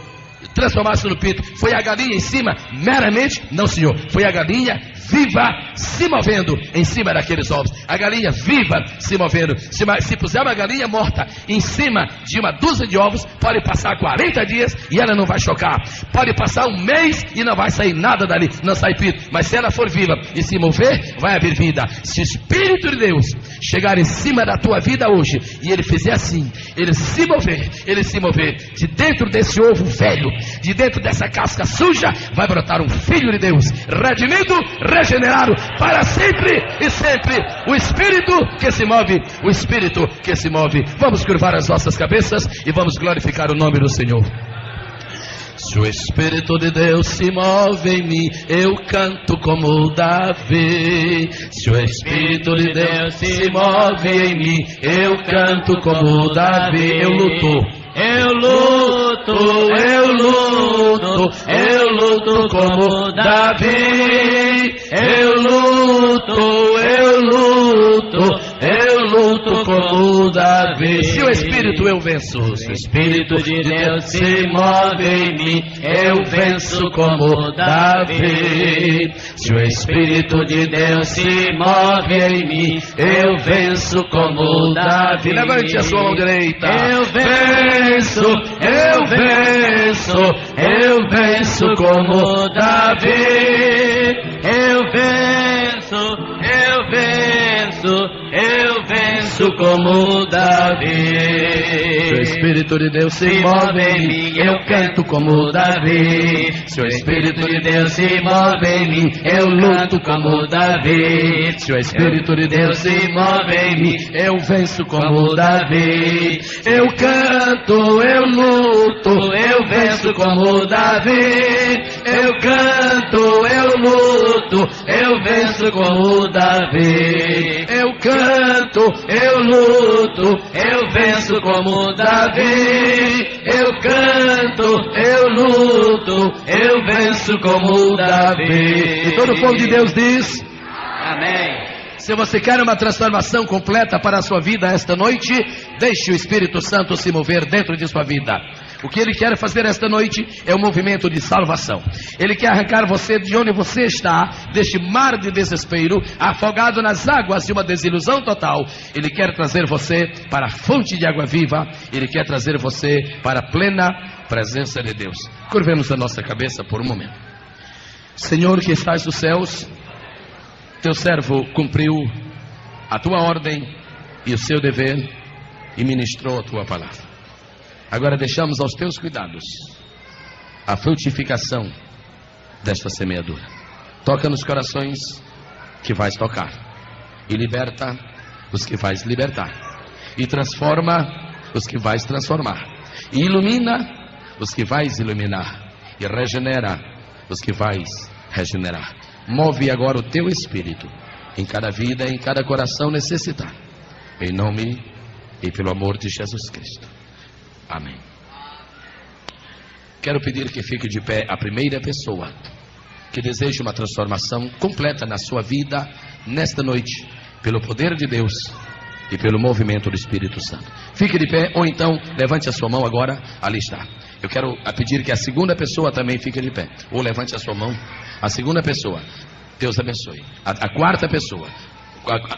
transformar-se no pinto? Foi a galinha em cima meramente? Não, senhor. Foi a galinha viva se movendo em cima daqueles ovos. A galinha viva se movendo. Se puser uma galinha morta em cima de uma dúzia de ovos, pode passar 40 dias e ela não vai chocar. Pode passar um mês e não vai sair nada dali, não sai pinto. Mas se ela for viva e se mover, vai haver vida. Se o Espírito de Deus chegar em cima da tua vida hoje e ele fizer assim, ele se mover de dentro desse ovo velho, de dentro dessa casca suja, vai brotar um filho de Deus, redimido, regenerado para sempre e sempre. O Espírito que se move, o Espírito que se move. Vamos curvar as nossas cabeças e vamos glorificar o nome do Senhor. Se o Espírito de Deus se move em mim, eu canto como Davi. Se o Espírito de Deus se move em mim, eu canto como Davi. Eu luto. Eu luto como Davi. Eu luto como Davi. Se o Espírito eu venço, se o Espírito de Deus se move em mim, eu venço como Davi. Se o Espírito de Deus se move em mim, eu venço como Davi. Levante a sua mão direita. Eu venço como Davi. Eu venço como Davi. Se o Espírito de Deus se move em mim, eu canto como Davi. Se o Espírito de Deus se move em mim, eu luto como Davi. Se o Espírito de Deus se move em mim, eu venço como Davi. Eu canto, eu luto, eu venço como Davi. Eu canto, eu luto, eu venço como Davi. Eu canto, eu luto, eu venço como Davi. Eu canto, eu luto, eu venço como Davi. E todo o povo de Deus diz: amém. Se você quer uma transformação completa para a sua vida esta noite, deixe o Espírito Santo se mover dentro de sua vida. O que Ele quer fazer esta noite é um movimento de salvação. Ele quer arrancar você de onde você está, deste mar de desespero, afogado nas águas de uma desilusão total. Ele quer trazer você para a fonte de água viva. Ele quer trazer você para a plena presença de Deus. Curvemos a nossa cabeça por um momento. Senhor que estás nos céus, teu servo cumpriu a tua ordem e o seu dever e ministrou a tua palavra. Agora deixamos aos teus cuidados a frutificação desta semeadura. Toca nos corações que vais tocar, e liberta os que vais libertar, e transforma os que vais transformar, e ilumina os que vais iluminar, e regenera os que vais regenerar. Move agora o teu Espírito em cada vida, em cada coração necessitado, em nome e pelo amor de Jesus Cristo. Amém. Quero pedir que fique de pé a primeira pessoa que deseja uma transformação completa na sua vida nesta noite, pelo poder de Deus, e pelo movimento do Espírito Santo. Fique de pé, ou então levante a sua mão agora. Ali está. Eu quero pedir que a segunda pessoa também fique de pé, ou levante a sua mão. A segunda pessoa, Deus abençoe. A quarta pessoa,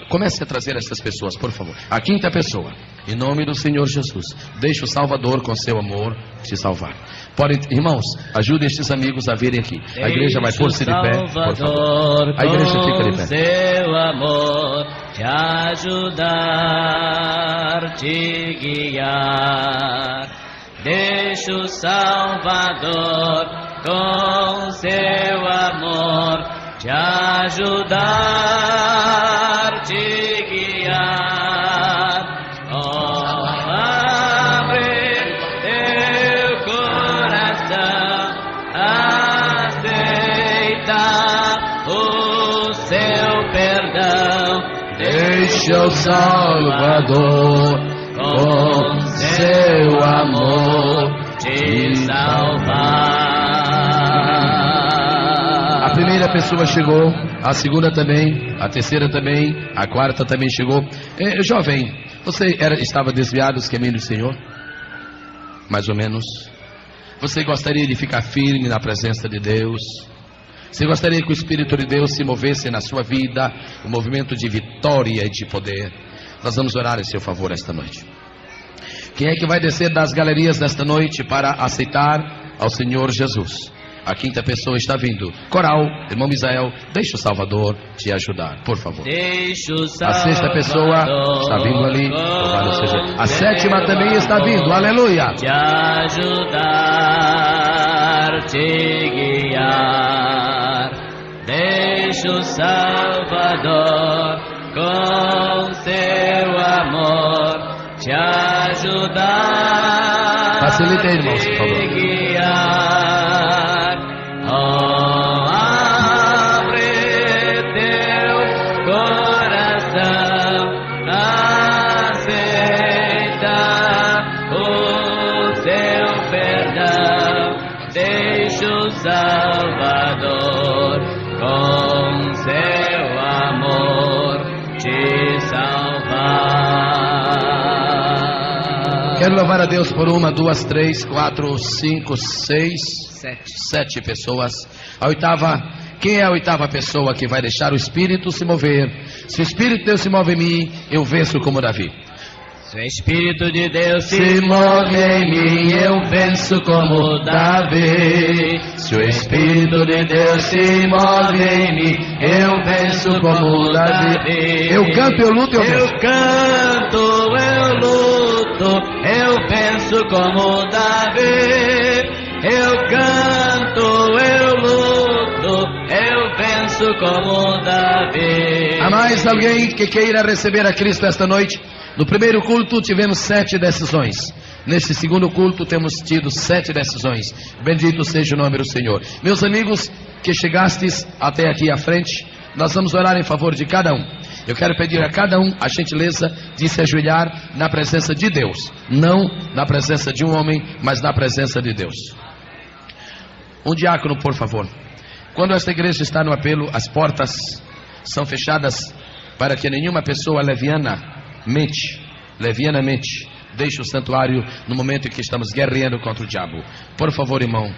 comece a trazer essas pessoas, por favor. A quinta pessoa, em nome do Senhor Jesus, deixe o Salvador com seu amor te salvar. Podem, irmãos, ajudem estes amigos a virem aqui. A igreja vai pôr-se de pé, por favor. A igreja fica de pé. Seu amor te ajudar, te guiar. Deixa o Salvador com seu amor te ajudar, te guiar. Oh, abre teu coração, aceita o seu perdão. Deixa o Salvador com seu amor te salvar. A primeira pessoa chegou, a segunda também, a terceira também, a quarta também chegou. Jovem, você estava desviado dos caminhos do Senhor? Mais ou menos. Você gostaria de ficar firme na presença de Deus? Você gostaria que o Espírito de Deus se movesse na sua vida, um movimento de vitória e de poder? Nós vamos orar em seu favor esta noite. Quem é que vai descer das galerias desta noite para aceitar ao Senhor Jesus? A quinta pessoa está vindo. Coral, irmão Misael, deixa o Salvador te ajudar, por favor. Deixa o A sexta pessoa está vindo ali. Louvado seja. A sétima também está vindo. Aleluia. Te ajudar, te guiar. Deixa o Salvador com seu amor te ajudar. Facilite aí, irmãos, por favor. Oh, abre teu coração, aceita o seu perdão. Deixa o Salvador com seu amor te salvar. Quero louvar a Deus por 1, 2, 3, 4, 5, 6, 7 pessoas. A oitava, quem é a oitava pessoa que vai deixar o Espírito se mover? Se o Espírito de Deus se move em mim, eu venço como Davi. Se o Espírito de Deus Se move em mim, eu venço como Davi. Se o Espírito de Deus se move em mim, eu venço como Davi. Eu canto, eu luto, eu venço. Eu canto, eu luto, eu penso como Davi. Eu canto, eu luto, eu penso como Davi. Há mais alguém que queira receber a Cristo esta noite? No primeiro culto tivemos 7 decisões. Neste segundo culto temos tido 7 decisões. Bendito seja o nome do Senhor. Meus amigos que chegastes até aqui à frente, nós vamos orar em favor de cada um. Eu quero pedir a cada um a gentileza de se ajoelhar na presença de Deus. Não na presença de um homem, mas na presença de Deus. Um diácono, por favor. Quando esta igreja está no apelo, as portas são fechadas para que nenhuma pessoa levianamente deixe o santuário no momento em que estamos guerreando contra o diabo. Por favor, irmão.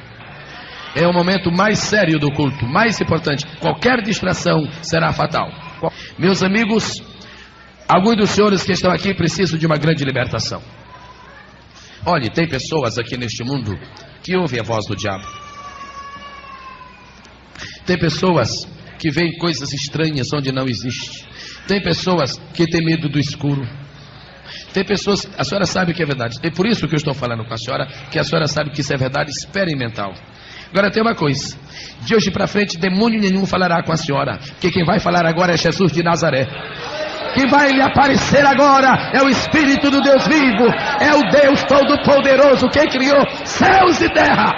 É o momento mais sério do culto, mais importante. Qualquer distração será fatal. Meus amigos, alguns dos senhores que estão aqui precisam de uma grande libertação. Olhe, tem pessoas aqui neste mundo que ouvem a voz do diabo. Tem pessoas que veem coisas estranhas onde não existe. Tem pessoas que têm medo do escuro. Tem pessoas, a senhora sabe que é verdade. É por isso que eu estou falando com a senhora, que a senhora sabe que isso é verdade experimental. Agora tem uma coisa, de hoje para frente demônio nenhum falará com a senhora, porque quem vai falar agora é Jesus de Nazaré. Quem vai lhe aparecer agora é o Espírito do Deus vivo, é o Deus Todo-Poderoso, quem criou céus e terra.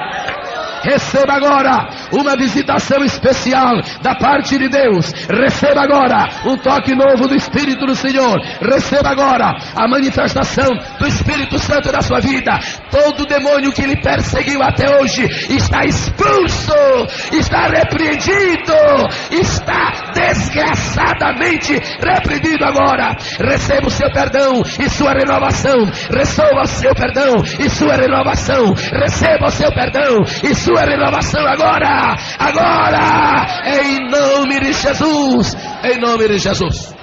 Receba agora uma visitação especial da parte de Deus. Receba agora um toque novo do Espírito do Senhor. Receba agora a manifestação do Espírito Santo na sua vida. Todo demônio que lhe perseguiu até hoje está expulso, está repreendido, está desgraçado pesadamente repreendido agora. Receba o seu perdão e sua renovação. Receba o seu perdão e sua renovação. Receba o seu perdão e sua renovação agora. Agora, em nome de Jesus. Em nome de Jesus.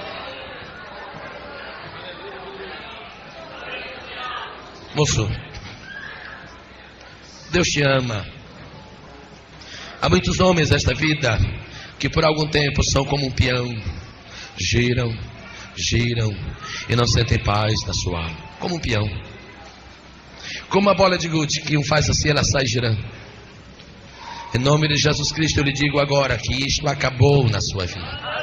Moço, Deus te ama. Há muitos homens nesta vida que por algum tempo são como um peão, giram, giram e não sentem paz na sua alma, como um peão, como uma bola de gude que um faz assim, ela sai girando. Em nome de Jesus Cristo eu lhe digo agora que isto acabou na sua vida.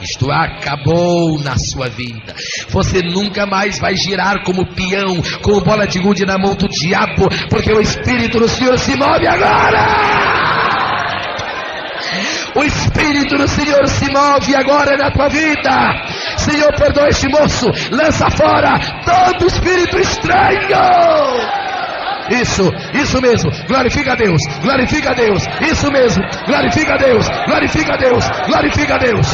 Isto acabou na sua vida. Você nunca mais vai girar como peão, como bola de gude na mão do diabo, porque o Espírito do Senhor se move agora. O Espírito do Senhor se move agora na tua vida. Senhor, perdoa este moço. Lança fora todo espírito estranho. Isso mesmo, glorifica a Deus, glorifica a Deus. Isso mesmo, glorifica a Deus, glorifica a Deus, glorifica a Deus.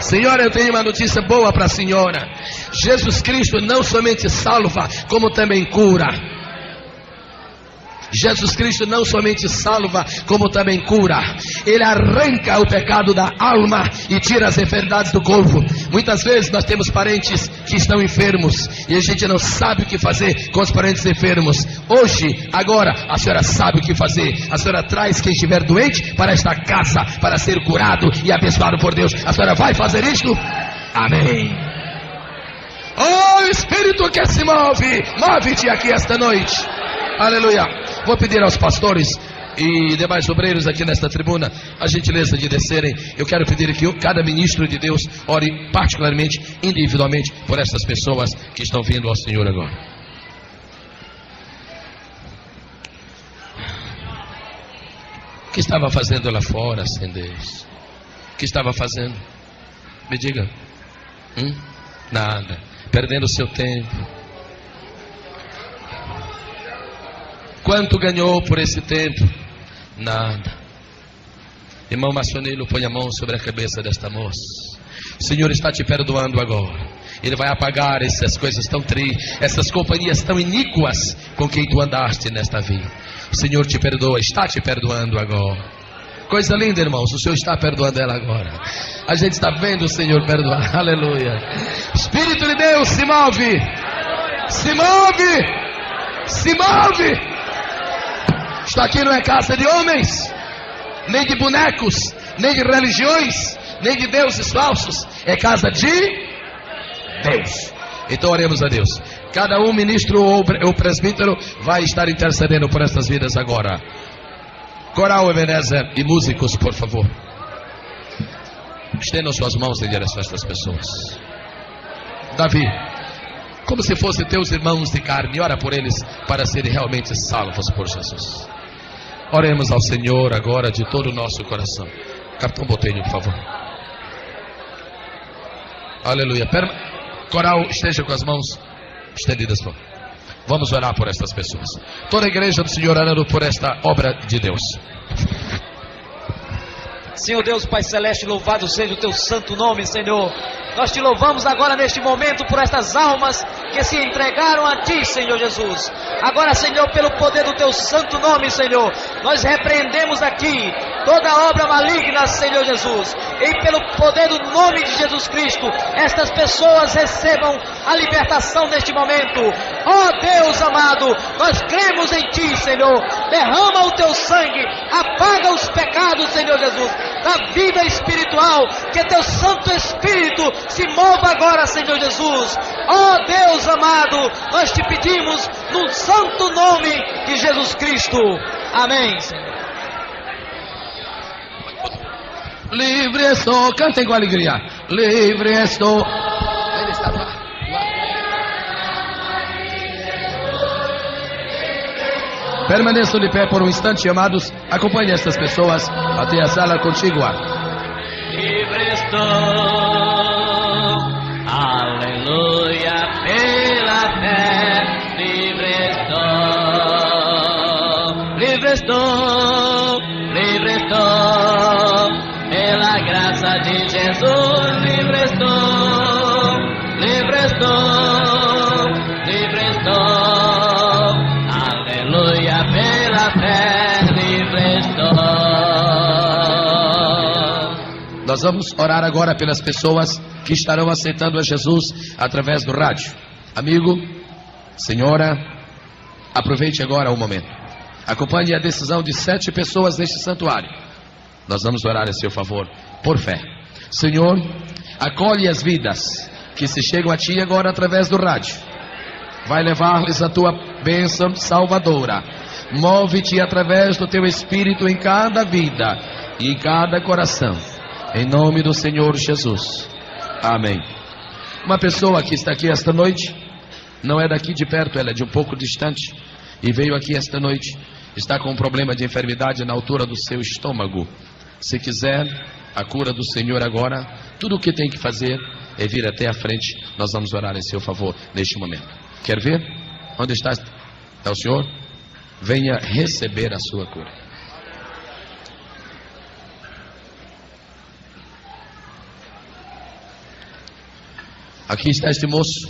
Senhora, eu tenho uma notícia boa para a senhora. Jesus Cristo não somente salva, como também cura. Jesus Cristo não somente salva, como também cura. Ele arranca o pecado da alma e tira as enfermidades do corpo. Muitas vezes nós temos parentes que estão enfermos e a gente não sabe o que fazer com os parentes enfermos. Hoje, agora, a senhora sabe o que fazer. A senhora traz quem estiver doente para esta casa, para ser curado e abençoado por Deus. A senhora vai fazer isto? Amém. Oh, Espírito que se move, move-te aqui esta noite. Aleluia. Vou pedir aos pastores e demais obreiros aqui nesta tribuna a gentileza de descerem. Eu quero pedir que cada ministro de Deus ore particularmente, individualmente, por essas pessoas que estão vindo ao Senhor agora. O que estava fazendo lá fora, sem Deus? O que estava fazendo? Me diga. Nada. Perdendo o seu tempo. Quanto ganhou por esse tempo? Nada. Irmão Maçonilo, põe a mão sobre a cabeça desta moça. O Senhor está te perdoando agora. Ele vai apagar essas coisas tão tristes, essas companhias tão iníquas com quem tu andaste nesta vida. O Senhor te perdoa, está te perdoando agora. Coisa linda, irmãos, o Senhor está perdoando ela agora. A gente está vendo o Senhor perdoar. Aleluia. Espírito de Deus, se move. Se move. Se move. Isto aqui não é casa de homens, nem de bonecos, nem de religiões, nem de deuses falsos. É casa de Deus. Então oremos a Deus. Cada um, ministro ou presbítero, vai estar intercedendo por estas vidas agora. Coral Ebenezer e músicos, por favor, estendam suas mãos em direção a estas pessoas. Davi, como se fossem teus irmãos de carne, ora por eles para serem realmente salvos por Jesus. Oremos ao Senhor agora de todo o nosso coração. Capitão Botelho, por favor. Aleluia. Coral, esteja com as mãos estendidas, por favor. Vamos orar por estas pessoas. Toda a igreja do Senhor orando por esta obra de Deus. Senhor Deus, Pai Celeste, louvado seja o teu santo nome, Senhor. Nós te louvamos agora neste momento por estas almas que se entregaram a ti, Senhor Jesus. Agora, Senhor, pelo poder do teu santo nome, Senhor, nós repreendemos aqui toda obra maligna, Senhor Jesus. E pelo poder do nome de Jesus Cristo, estas pessoas recebam a libertação neste momento. Ó Deus amado, nós cremos em ti, Senhor. Derrama o teu sangue, apaga os pecados, Senhor Jesus, da vida espiritual. Que teu Santo Espírito se mova agora, Senhor Jesus. Ó Deus amado, nós te pedimos no santo nome de Jesus Cristo. Amém, Senhor. Livre estou, cantem com alegria. Livre estou. Ele está lá. Permaneçam de pé por um instante, amados. Acompanhe estas pessoas até a sala contígua. Livre estou, aleluia, pela fé. Livre estou, livre estou, livre estou. graça de Jesus, livre estou, livre estou, livre estou. Aleluia, pela fé, livre estou. Nós vamos orar agora pelas pessoas que estarão aceitando a Jesus através do rádio. Amigo, senhora, aproveite agora o momento. Acompanhe a decisão de 7 pessoas neste santuário. Nós vamos orar a seu favor, por fé. Senhor, acolhe as vidas que se chegam a Ti agora através do rádio. Vai levar-lhes a Tua bênção salvadora. Move-te através do Teu Espírito em cada vida e em cada coração. Em nome do Senhor Jesus. Amém. Uma pessoa que está aqui esta noite, não é daqui de perto, ela é de um pouco distante, e veio aqui esta noite, está com um problema de enfermidade na altura do seu estômago. Se quiser a cura do Senhor agora, tudo o que tem que fazer é vir até a frente. Nós vamos orar em seu favor neste momento. Quer ver? Onde está? É o Senhor? Venha receber a sua cura. Aqui está este moço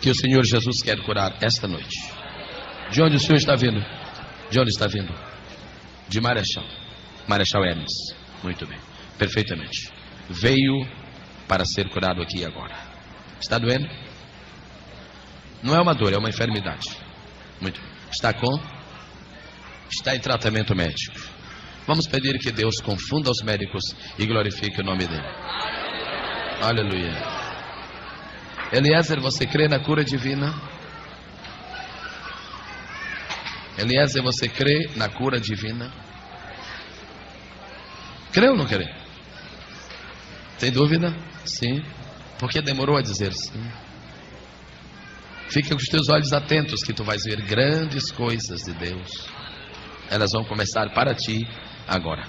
que o Senhor Jesus quer curar esta noite. De onde o Senhor está vindo? De onde está vindo? De Marechal. Marechal Hermes. Muito bem. Perfeitamente. Veio para ser curado aqui agora. Está doendo? Não é uma dor, é uma enfermidade. Muito bem. Está com? Está em tratamento médico. Vamos pedir que Deus confunda os médicos e glorifique o nome dele. Aleluia. Eliezer, você crê na cura divina? Eliezer, você crê na cura divina? Crê ou não crê? Tem dúvida? Sim. Por que demorou a dizer sim? Fica com os teus olhos atentos que tu vais ver grandes coisas de Deus. Elas vão começar para ti agora.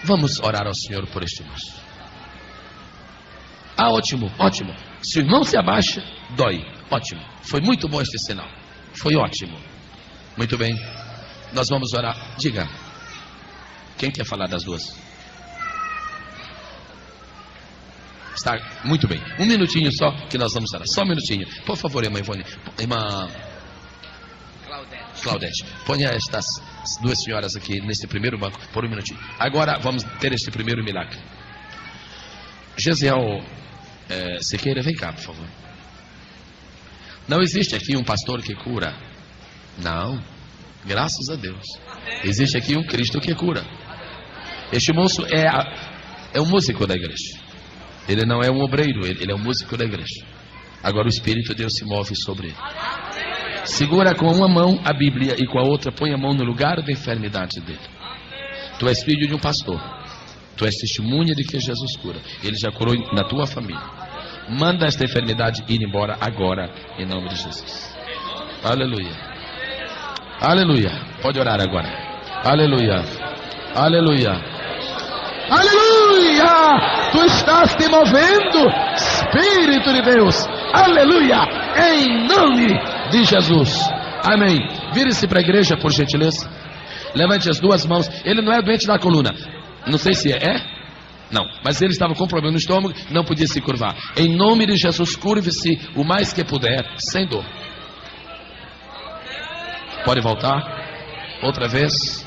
Vamos orar ao Senhor por este moço. Ah, ótimo, ótimo. Se o irmão se abaixa, dói. Ótimo. Foi muito bom este sinal. Foi ótimo. Muito bem. Nós vamos orar. Diga. Quem quer falar das duas? Está muito bem. Um minutinho só que nós vamos orar. Só um minutinho. Por favor, irmã Ivone. Irmã Claudete. Ponha estas duas senhoras aqui nesse primeiro banco por um minutinho. Agora vamos ter este primeiro milagre. Gesiel Siqueira, vem cá, por favor. Não existe aqui um pastor que cura. Não. Graças a Deus. Existe aqui um Cristo que cura. Este moço é um músico da igreja. Ele não é um obreiro, ele é um músico da igreja. Agora o Espírito de Deus se move sobre ele. Segura com uma mão a Bíblia e com a outra põe a mão no lugar da enfermidade dele. Tu és filho de um pastor. Tu és testemunha de que Jesus cura. Ele já curou na tua família. Manda esta enfermidade ir embora agora, em nome de Jesus. Aleluia. Aleluia. Pode orar agora. Aleluia. Aleluia. Aleluia. Tu estás te movendo, Espírito de Deus. Aleluia. Em nome de Jesus. Amém. Vire-se para a igreja, por gentileza. Levante as duas mãos. Ele não é doente da coluna. Não sei se é. Não, mas ele estava com problema no estômago, não podia se curvar. Em nome de Jesus, curve-se o mais que puder, sem dor. Pode voltar. Outra vez.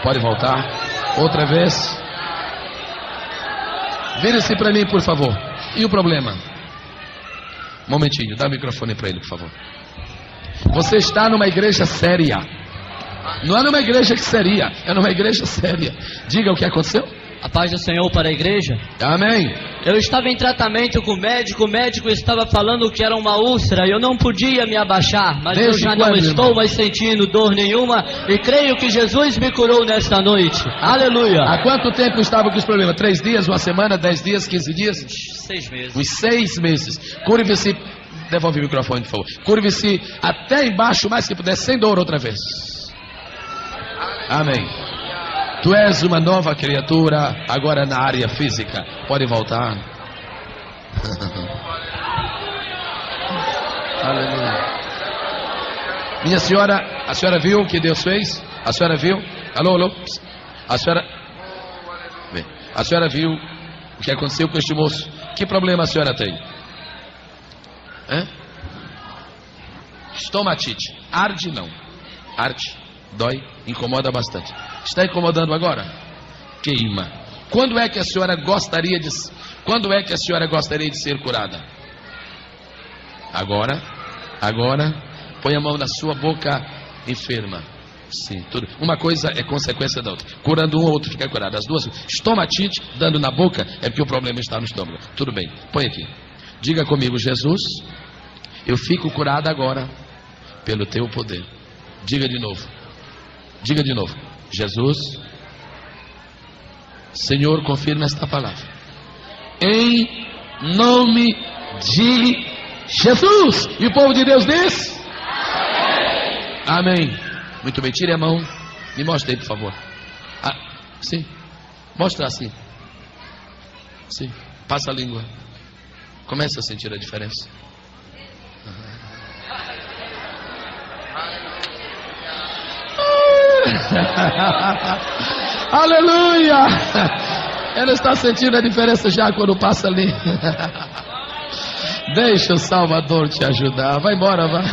Pode voltar. Outra vez. Vire-se para mim, por favor. E o problema? Um momentinho, dá o microfone para ele, por favor. Você está numa igreja séria. Não é numa igreja que seria, é numa igreja séria. Diga o que aconteceu. A paz do Senhor para a igreja. Amém. Eu estava em tratamento com o médico estava falando que era uma úlcera, eu não podia me abaixar, mas Desde eu já quando, não estou irmão? mais sentindo dor nenhuma e creio que Jesus me curou nesta noite. Aleluia. Há quanto tempo estava com esse problema? 3 dias, uma semana, 10 dias, 15 dias? 6 meses. Uns 6 meses. Curve-se, devolve o microfone, por favor. Curve-se até embaixo, mais que puder, sem dor outra vez. Amém. Tu és uma nova criatura, agora na área física. Pode voltar. Aleluia. Minha senhora, a senhora viu o que Deus fez? A senhora viu? Alô, alô. A senhora... Bem, a senhora viu o que aconteceu com este moço. Que problema a senhora tem? Estomatite. Arde não. Arde, dói, incomoda bastante. Está incomodando agora? Queima. Quando é que a senhora gostaria de ser curada? Agora. Põe a mão na sua boca enferma. Sim, tudo. Uma coisa é consequência da outra. Curando um, o outro fica curado. As duas. Estomatite, dando na boca, é porque o problema está no estômago. Tudo bem, põe aqui. Diga comigo: Jesus, eu fico curado agora pelo teu poder. Diga de novo. Jesus, Senhor, confirma esta palavra. Em nome de Jesus. E o povo de Deus diz: Amém. Muito bem, tire a mão. Me mostre aí, por favor. Sim. Mostra assim. Sim. Passa a língua. Começa a sentir a diferença. Aleluia! Ela está sentindo a diferença já quando passa ali. Deixa o Salvador te ajudar. Vai embora, vai.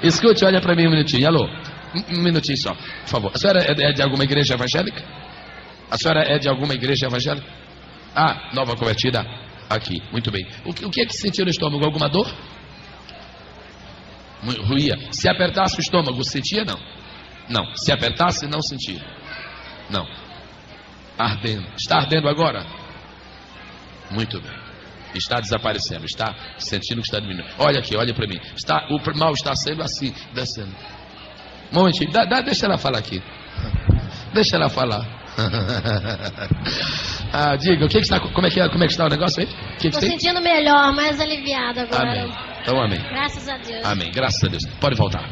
Escute, olha para mim um minutinho. Alô? Um minutinho só, por favor. A senhora é de alguma igreja evangélica? Nova convertida. Aqui, muito bem. O que é que sentiu no estômago? Alguma dor? Ruía. Se apertasse o estômago, sentia? Não. Se apertasse, não sentia. Não. Ardendo. Está ardendo agora? Muito bem. Está desaparecendo. Está sentindo que está diminuindo. Olha aqui, olha para mim. O mal está sendo assim, descendo. Um momentinho. Deixa ela falar aqui. Deixa ela falar. Diga, como é que está o negócio aí? Estou sentindo melhor, mais aliviado agora. Amém. Então, amém. Graças a Deus. Amém. Graças a Deus. Pode voltar.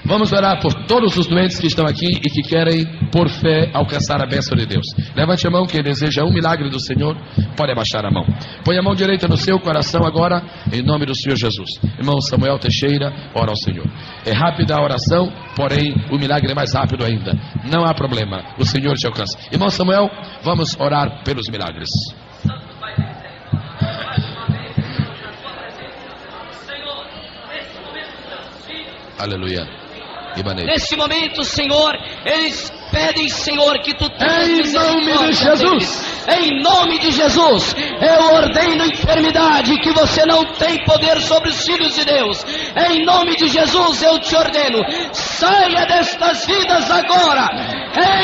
Vamos orar por todos os doentes que estão aqui e que querem, por fé, alcançar a bênção de Deus. Levante a mão quem deseja um milagre do Senhor. Pode abaixar a mão. Põe a mão direita no seu coração agora, em nome do Senhor Jesus. Irmão Samuel Teixeira, ora ao Senhor. É rápida a oração, porém o milagre é mais rápido ainda. Não há problema, o Senhor te alcança. Irmão Samuel, vamos orar pelos milagres. Aleluia. Nesse momento, Senhor, eles pedem, Senhor, que tu tenhas em nome de Jesus. Em nome de Jesus, eu ordeno enfermidade, que você não tem poder sobre os filhos de Deus. Em nome de Jesus, eu te ordeno, saia destas vidas agora.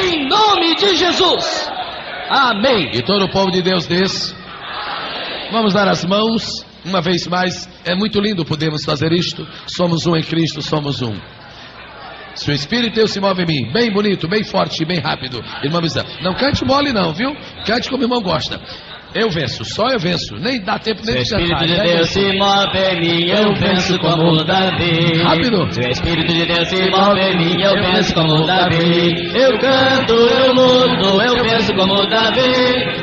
Em nome de Jesus. Amém. E todo o povo de Deus diz: vamos dar as mãos. Uma vez mais, é muito lindo podermos fazer isto. Somos um em Cristo, somos um. Se o Espírito Deus se move em mim, bem bonito, bem forte, bem rápido. Irmã Misa, não cante mole não, viu? Cante como o irmão gosta. Eu venço, só eu venço. Nem dá tempo nem de cantar. Se o Espírito de Deus se move em mim, eu venço como Davi. Rápido. Se o Espírito de Deus se move em mim, eu venço como Davi. Eu canto, eu luto, eu venço como Davi.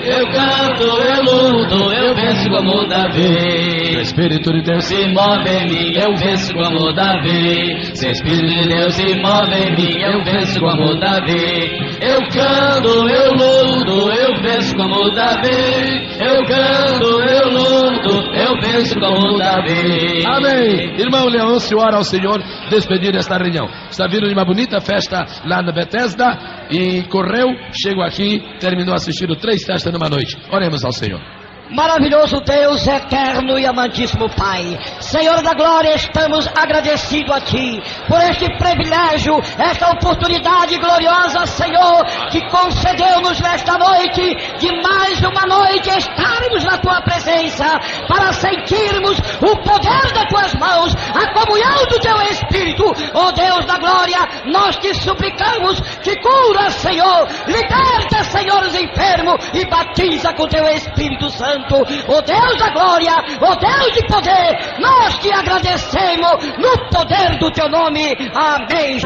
Eu canto, eu luto, eu venço como Davi. Se o Espírito de Deus se move em mim, eu venço como Davi. Se o Espírito de Deus se move em mim, eu venço como Davi. Eu canto, eu luto, eu venço como Davi. Eu canto, eu luto, eu venço como Davi. Amém. Irmão Leôncio, ora ao Senhor, despedir esta reunião. Está vindo de uma bonita festa lá na Bethesda e correu, chegou aqui, terminou assistindo 3 festas numa noite. Oremos ao Senhor. Maravilhoso Deus, eterno e amantíssimo Pai, Senhor da glória, estamos agradecidos a Ti por este privilégio, esta oportunidade gloriosa, Senhor, que concedeu-nos nesta noite, de mais uma noite estarmos na Tua presença, para sentirmos o poder das Tuas mãos, a comunhão do Teu Espírito. Ó Deus da glória, nós te suplicamos que cura, Senhor, liberta, Senhor, os enfermos e batiza com Teu Espírito Santo. Ó Deus da glória, ó Deus de poder, nós te agradecemos no poder do Teu nome. Amém.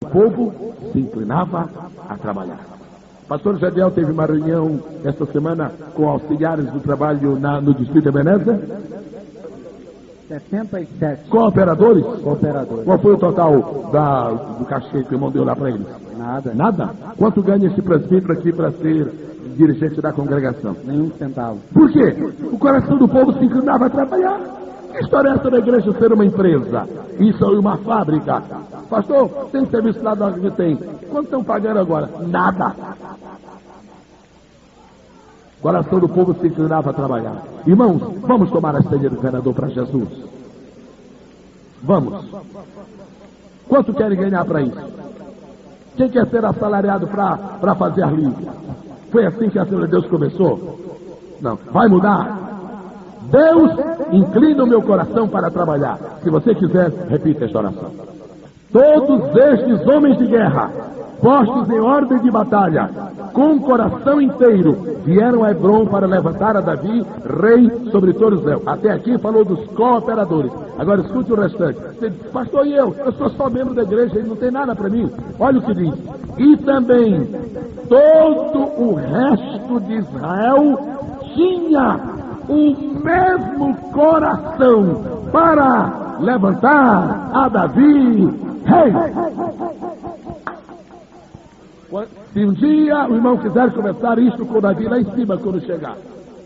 O povo se inclinava a trabalhar. O pastor Jadiel teve uma reunião esta semana com auxiliares do trabalho no Distrito de Ebenezer. 77. Cooperadores? Cooperadores. Qual foi o total do cachê que o irmão deu lá para eles? Nada. Nada? Quanto ganha esse presbítero aqui para ser dirigente da congregação? Nenhum centavo. Por quê? O coração do povo se inclinava a trabalhar. Que história é essa da igreja ser uma empresa? Isso é uma fábrica. Pastor, tem serviço lá onde tem. Quanto estão pagando agora? Nada. O coração do povo se inclinava a trabalhar. Irmãos, vamos tomar a ceia do vereador para Jesus. Vamos. Quanto querem ganhar para isso? Quem quer ser assalariado para fazer a livre? Foi assim que a Assembleia de Deus começou? Não. Vai mudar? Deus, inclina o meu coração para trabalhar. Se você quiser, repita esta oração. Todos estes homens de guerra, postos em ordem de batalha, com o coração inteiro, vieram a Hebrom para levantar a Davi, rei sobre todo Israel. Até aqui falou dos cooperadores. Agora escute o restante. Você diz, pastor, e eu sou só membro da igreja, ele não tem nada para mim. Olha o que diz. E também todo o resto de Israel tinha o mesmo coração para levantar a Davi rei. Se um dia o irmão quiser começar isto com Davi lá em cima quando chegar.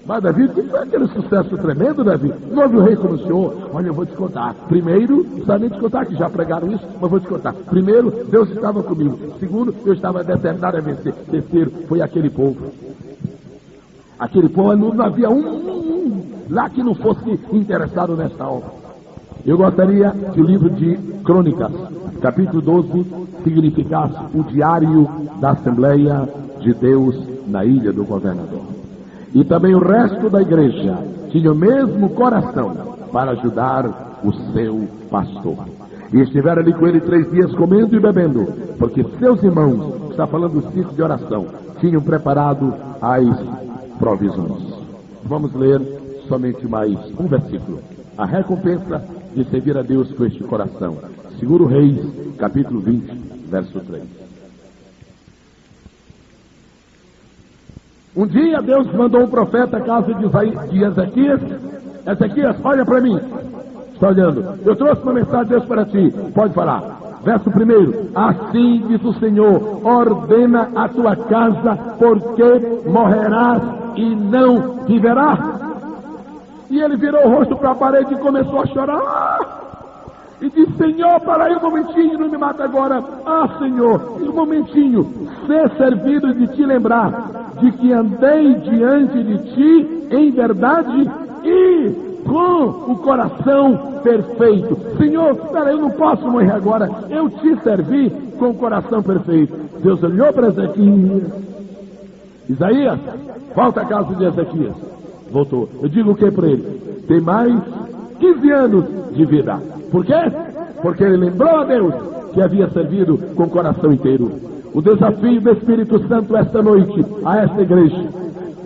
Mas Davi, que foi aquele sucesso tremendo, Davi? Não houve o rei como o senhor? Olha, eu vou te contar. Primeiro, não precisa nem te contar, que já pregaram isso, mas vou te contar. Primeiro, Deus estava comigo. Segundo, eu estava determinado a vencer. Terceiro, foi aquele povo. Aquele povo, não havia um lá que não fosse interessado nesta obra. Eu gostaria que o livro de Crônicas, capítulo 12, significasse o diário da Assembleia de Deus na Ilha do Governador. E também o resto da igreja tinha o mesmo coração para ajudar o seu pastor. E estiveram ali com ele 3 dias comendo e bebendo, porque seus irmãos, está falando do círculo de oração, tinham preparado as provisões. Vamos ler somente mais um versículo. A recompensa de servir a Deus com este coração. 2 Reis, capítulo 20, verso 3. Um dia Deus mandou um profeta à casa de Ezequias. Ezequias, olha para mim. Está olhando. Eu trouxe uma mensagem de Deus para ti. Pode falar. Verso 1. Assim diz o Senhor, ordena a tua casa, porque morrerás e não viverás. E ele virou o rosto para a parede e começou a chorar. E disse, Senhor, para aí um momentinho, não me mata agora. Ah, Senhor, um momentinho, ser servido de te lembrar de que andei diante de ti em verdade e com o coração perfeito. Senhor, espera, eu não posso morrer agora. Eu te servi com o coração perfeito. Deus olhou para Ezequias. Isaías, volta à casa de Ezequias. Voltou. Eu digo o que para ele? Tem mais 15 anos de vida. Por quê? Porque ele lembrou a Deus que havia servido com o coração inteiro. O desafio do Espírito Santo esta noite a esta igreja.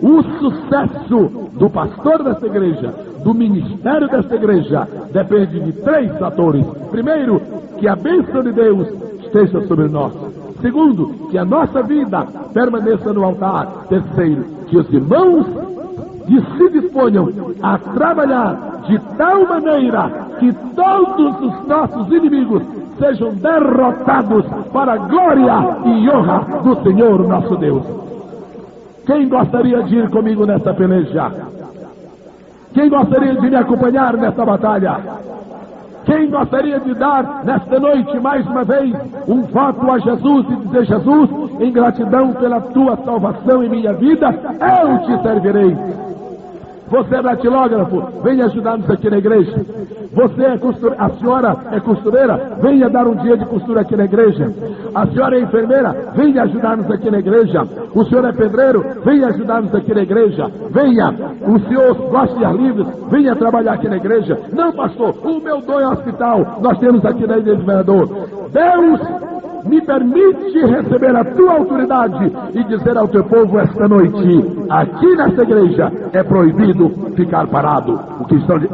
O sucesso do pastor desta igreja, do ministério desta igreja, depende de 3 fatores. Primeiro, que a bênção de Deus esteja sobre nós. Segundo, que a nossa vida permaneça no altar. Terceiro, que os irmãos se disponham a trabalhar de tal maneira que todos os nossos inimigos sejam derrotados para a glória e honra do Senhor nosso Deus. Quem gostaria de ir comigo nessa peleja? Quem gostaria de me acompanhar nessa batalha? Quem gostaria de dar nesta noite mais uma vez um voto a Jesus e dizer, Jesus, em gratidão pela tua salvação em minha vida, eu te servirei. Você é datilógrafo, venha ajudar-nos aqui na igreja. Você é a senhora é costureira, venha dar um dia de costura aqui na igreja. A senhora é enfermeira, venha ajudar-nos aqui na igreja. O senhor é pedreiro, venha ajudar-nos aqui na igreja. Venha, o senhor gosta de ar livre, venha trabalhar aqui na igreja. Não, pastor, o meu dom é hospital, nós temos aqui na Ilha do Governador. Deus me permite receber a tua autoridade e dizer ao teu povo esta noite, aqui nesta igreja é proibido ficar parado.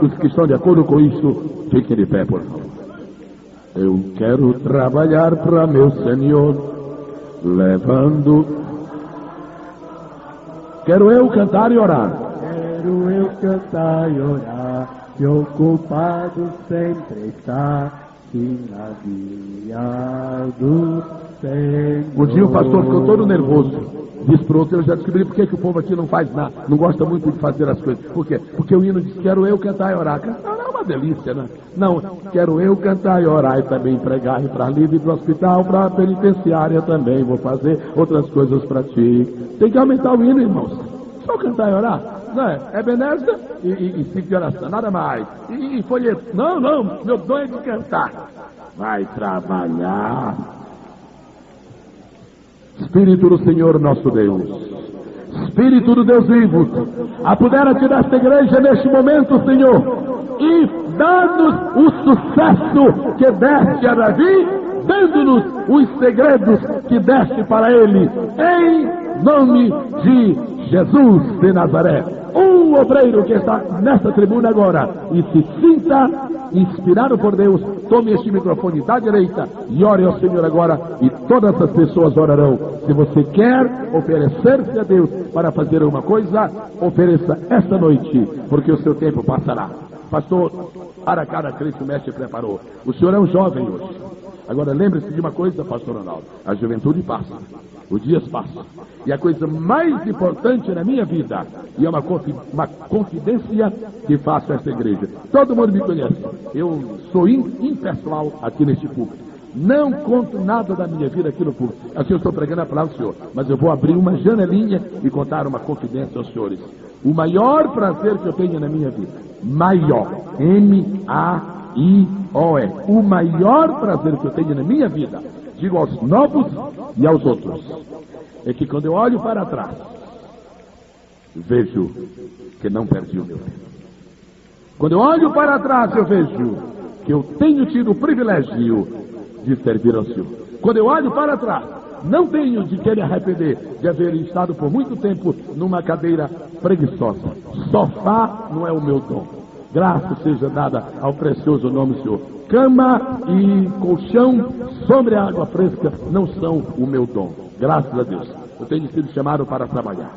Os que estão de acordo com isso, fiquem de pé, por favor. Eu quero trabalhar para meu Senhor, levando. Quero eu cantar e orar. Quero eu cantar e orar, que ocupado sempre está. Um dia o pastor ficou todo nervoso. Diz para o outro, eu já descobri por que o povo aqui não faz nada, não gosta muito de fazer as coisas. Por quê? Porque o hino diz, quero eu cantar e orar. Cantar é uma delícia, né? Não, quero eu cantar e orar e também pregar e para livre, para o hospital, para a penitenciária também. Vou fazer outras coisas para ti. Tem que aumentar o hino, irmãos. Só cantar e orar. Não é? Ebenezer e ciclo de oração, nada mais. E folheto. Não, meu dom é de cantar. Vai trabalhar. Espírito do Senhor nosso Deus, Espírito do Deus vivo, apodera-te desta igreja neste momento, Senhor, e dá-nos o sucesso que deste a Davi, dando-nos os segredos que deste para ele, em nome de Jesus de Nazaré. Um obreiro que está nesta tribuna agora e se sinta inspirado por Deus, tome este microfone da direita e ore ao Senhor agora, e todas as pessoas orarão. Se você quer oferecer-se a Deus para fazer uma coisa, ofereça esta noite, porque o seu tempo passará. Pastor, para cada crente que o mestre preparou. O senhor é um jovem hoje. Agora lembre-se de uma coisa, pastor Ronaldo: a juventude passa, os dias passam, e a coisa mais importante na minha vida, e é uma confidência que faço a essa igreja. Todo mundo me conhece, eu sou impessoal aqui neste púlpito. Não conto nada da minha vida aqui no púlpito. Assim eu estou pregando a palavra do Senhor, mas eu vou abrir uma janelinha e contar uma confidência aos senhores. O maior prazer que eu tenho na minha vida, maior, M-A-I-O-R, o maior prazer que eu tenho na minha vida, digo aos novos e aos outros, é que quando eu olho para trás, vejo que não perdi o meu tempo. Quando eu olho para trás, eu vejo que eu tenho tido o privilégio de servir ao Senhor. Quando eu olho para trás, não tenho de que me arrepender de haver estado por muito tempo numa cadeira preguiçosa. Sofá não é o meu dom. Graça seja dada ao precioso nome do Senhor. Cama e colchão sobre a água fresca não são o meu dom. Graças a Deus. Eu tenho sido chamado para trabalhar.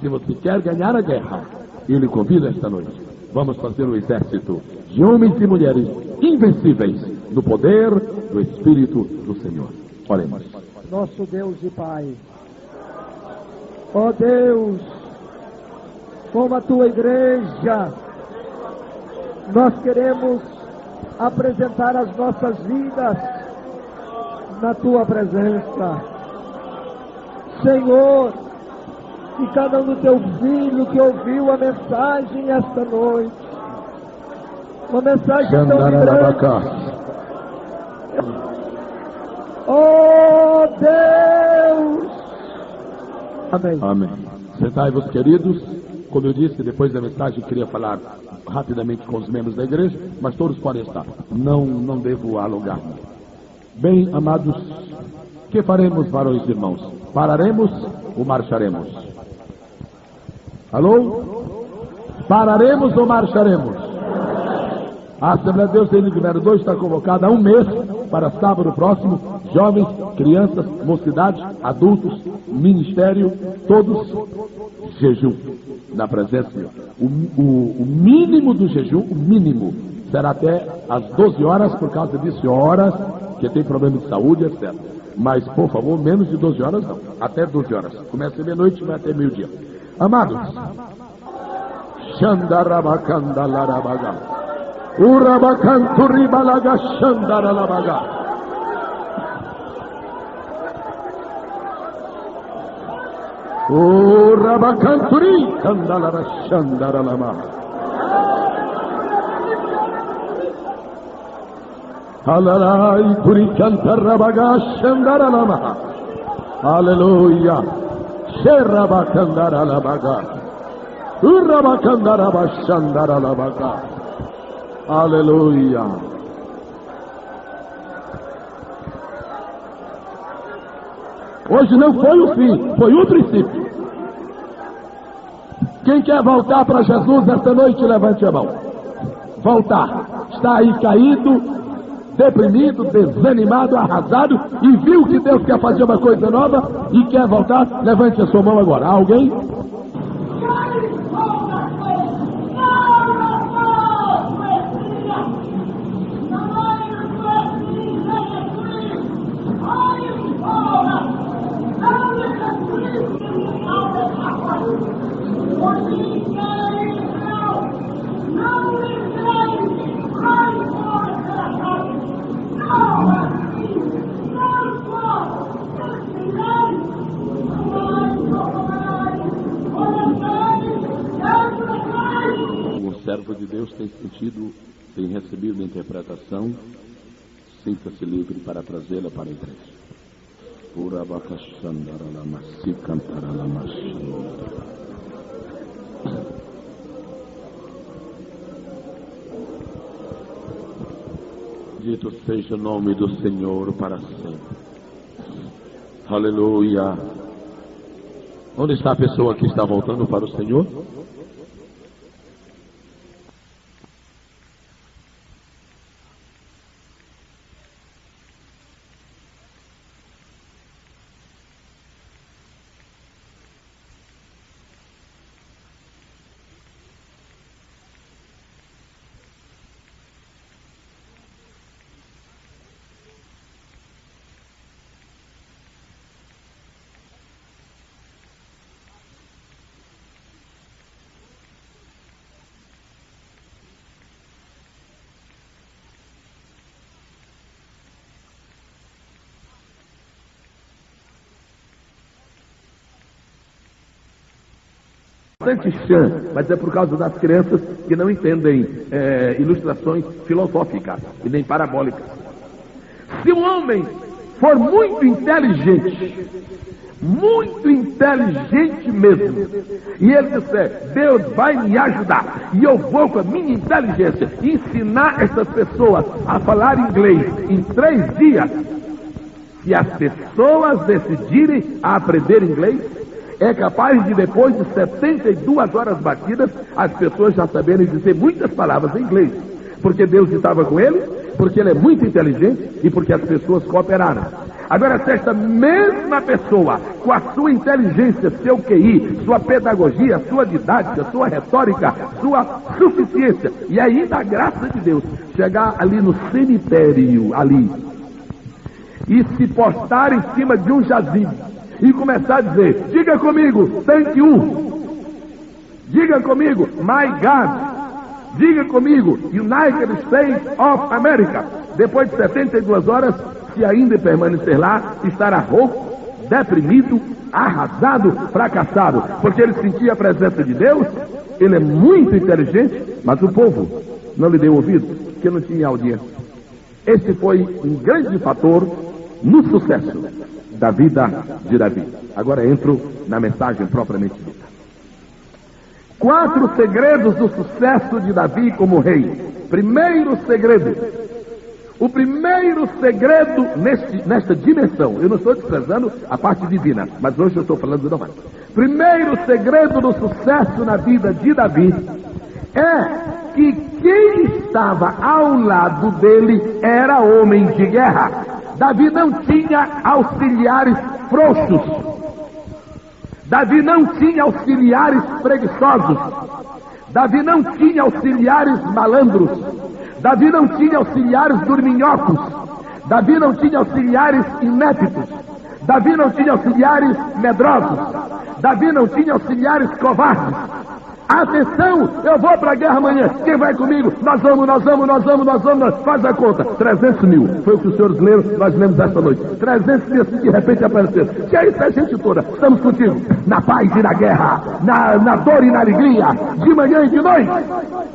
Se você quer ganhar a guerra, eu lhe convido esta noite. Vamos fazer um exército de homens e mulheres invencíveis no poder do Espírito do Senhor. Oremos. Nosso Deus e Pai, ó Deus, como a tua igreja, nós queremos apresentar as nossas vidas na tua presença. Senhor, que cada um do teu filho que ouviu a mensagem esta noite, uma mensagem tão grande. Oh Deus! Amém. Amém. Sentai-vos, queridos. Como eu disse, depois da mensagem, queria falar rapidamente com os membros da igreja, mas todos podem estar. Não devo alongar-me. Bem, amados, que faremos, varões e irmãos? Pararemos ou marcharemos? Alô? Pararemos ou marcharemos? A Assembleia de Deus em Livramento 2 está convocada há um mês para sábado próximo. Jovens, crianças, mocidade, adultos, ministério, todos jejum na presença do Senhor. O mínimo do jejum, o mínimo, será até às 12 horas, por causa de senhoras que tem problema de saúde, etc. Mas, por favor, menos de 12 horas não, até 12 horas. Começa meia-noite e vai até meio-dia. Amados, Xandarabacandalarabaga, Urabacanturimbalaga Xandaralabaga. O Rabacanturi Candalara Xandaralama. Alarai Puri Cantarabaga Xandaralama. Aleluia. Xerabacandaralabaga. Urabacandaraba Xandaralabaga. Aleluia. Hoje não foi o fim, foi o princípio. Quem quer voltar para Jesus esta noite, levante a mão. Voltar. Está aí caído, deprimido, desanimado, arrasado, e viu que Deus quer fazer uma coisa nova e quer voltar, levante a sua mão agora. Alguém? Servo de Deus tem recebido a interpretação, sinta-se livre para trazê-la para a igreja. Dito seja o nome do Senhor para sempre. Aleluia. Onde está a pessoa que está voltando para o Senhor? bastante chã, mas é por causa das crianças que não entendem ilustrações filosóficas e nem parabólicas. Se um homem for muito inteligente mesmo, e ele disser, Deus vai me ajudar, e eu vou com a minha inteligência ensinar essas pessoas a falar inglês em 3 dias, se as pessoas decidirem a aprender inglês, é capaz de depois de 72 horas batidas, as pessoas já saberem dizer muitas palavras em inglês, porque Deus estava com ele, porque ele é muito inteligente e porque as pessoas cooperaram. Agora, se esta mesma pessoa, com a sua inteligência, seu QI, sua pedagogia, sua didática, sua retórica, sua suficiência, e ainda a graça de Deus, chegar ali no cemitério, ali, e se postar em cima de um jazigo, e começar a dizer, diga comigo, thank you, diga comigo, my God, diga comigo, United States of America, depois de 72 horas, se ainda permanecer lá, estará rouco, deprimido, arrasado, fracassado, porque ele sentia a presença de Deus, ele é muito inteligente, mas o povo não lhe deu ouvido, porque não tinha audiência. Esse foi um grande fator no sucesso da vida de Davi. Agora entro na mensagem propriamente dita. 4 segredos do sucesso de Davi como rei. Primeiro segredo. O primeiro segredo nesta dimensão, eu não estou desprezando a parte divina, mas hoje eu estou falando do normal. Primeiro segredo do sucesso na vida de Davi é que quem estava ao lado dele era homem de guerra. Davi não tinha auxiliares frouxos. Davi não tinha auxiliares preguiçosos. Davi não tinha auxiliares malandros. Davi não tinha auxiliares dorminhocos. Davi não tinha auxiliares ineptos. Davi não tinha auxiliares medrosos. Davi não tinha auxiliares covardes. Atenção, eu vou para a guerra amanhã. Quem vai comigo? Nós vamos. Faz a conta. 300 mil. Foi o que os senhores leram, nós lemos esta noite. 300 mil assim de repente apareceram. Que é isso, a gente toda? Estamos contigo. Na paz e na guerra. Na dor e na alegria. De manhã e de noite.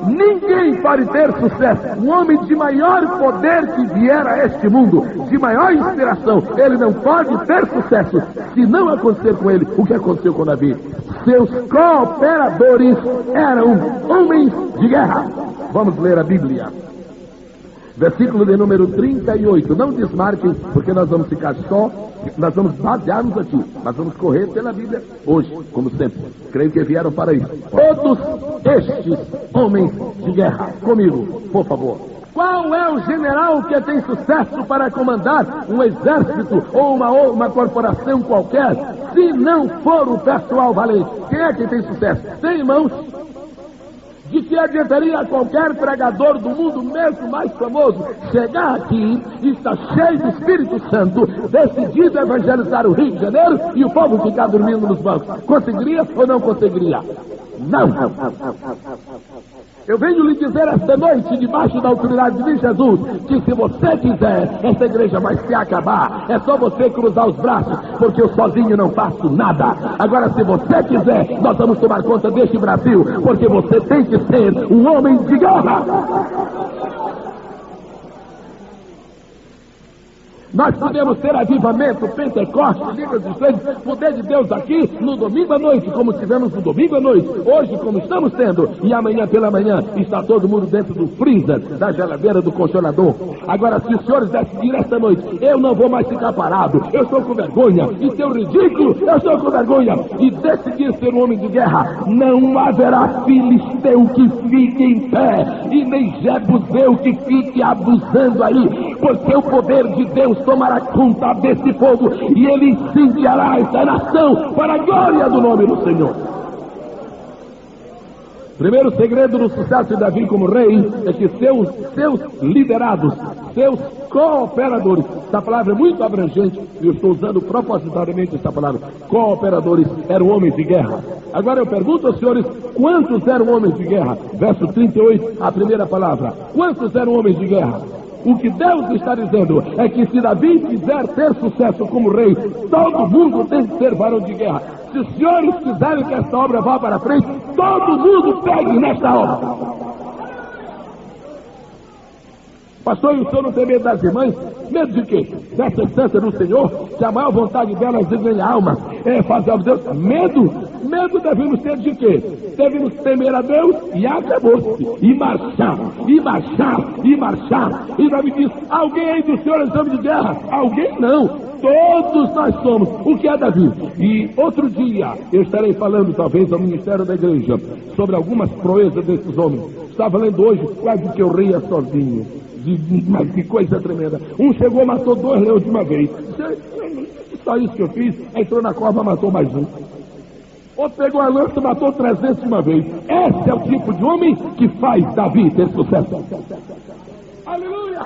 Ninguém pode ter sucesso. Um homem de maior poder que vier a este mundo, de maior inspiração, ele não pode ter sucesso se não acontecer com ele o que aconteceu com Davi. Seus cooperadores eram homens de guerra. Vamos ler a Bíblia. Versículo de número 38. Não desmarquem, porque nós vamos ficar só, nós vamos basear-nos aqui. Nós vamos correr pela Bíblia hoje, como sempre. Creio que vieram para isso. Todos estes homens de guerra. Comigo, por favor. Qual é o general que tem sucesso para comandar um exército ou uma corporação qualquer, se não for o pessoal valente? Quem é que tem sucesso? Tem irmãos. De que adiantaria a qualquer pregador do mundo, mesmo mais famoso, chegar aqui e estar cheio do Espírito Santo, decidido a evangelizar o Rio de Janeiro e o povo ficar dormindo nos bancos? Conseguiria ou não conseguiria? Não. Eu venho lhe dizer esta noite, debaixo da autoridade de Jesus, que se você quiser, essa igreja vai se acabar. É só você cruzar os braços, porque eu sozinho não faço nada. Agora, se você quiser, nós vamos tomar conta deste Brasil, porque você tem que ser um homem de guerra. Nós podemos ter avivamento, Pentecoste, Línguas Estranhas, poder de Deus aqui no domingo à noite, como tivemos no domingo à noite, hoje como estamos tendo, e amanhã pela manhã está todo mundo dentro do freezer, da geladeira, do congelador. Agora, se os senhores decidirem esta noite, eu não vou mais ficar parado, eu estou com vergonha, e seu ridículo, eu estou com vergonha, e decidir ser um homem de guerra, não haverá filisteu que fique em pé, e nem jebuseu que fique abusando aí, porque o poder de Deus tomará conta desse fogo e ele incendiará esta nação para a glória do nome do Senhor. Primeiro segredo do sucesso de Davi como rei é que seus liderados, seus cooperadores, essa palavra é muito abrangente e eu estou usando propositadamente essa palavra, cooperadores, eram homens de guerra. Agora eu pergunto aos senhores, quantos eram homens de guerra? Verso 38, a primeira palavra, quantos eram homens de guerra? O que Deus está dizendo é que se Davi quiser ter sucesso como rei, todo mundo tem que ser varão de guerra. Se os senhores quiserem que esta obra vá para frente, todo mundo pegue nesta obra. Pastor, e o senhor não tem medo das irmãs? Medo de quê? Dessa instância do Senhor, que a maior vontade delas é ganhar alma, é fazer a Deus. Medo? Medo devemos ter de quê? Devemos temer a Deus e acabou-se. E marchar, e marchar, e marchar. E Davi diz, alguém aí do senhor é exame de guerra? Alguém não. Todos nós somos. O que é Davi? E outro dia eu estarei falando, talvez, ao ministério da igreja, sobre algumas proezas desses homens. Estava lendo hoje, quase que eu ria sozinho. Mas que coisa tremenda. Um chegou, matou 2 leões de uma vez. Só isso que eu fiz. Entrou na cova, matou mais um. Outro pegou a lança, matou 300 de uma vez. Esse é o tipo de homem que faz Davi ter sucesso. Aleluia!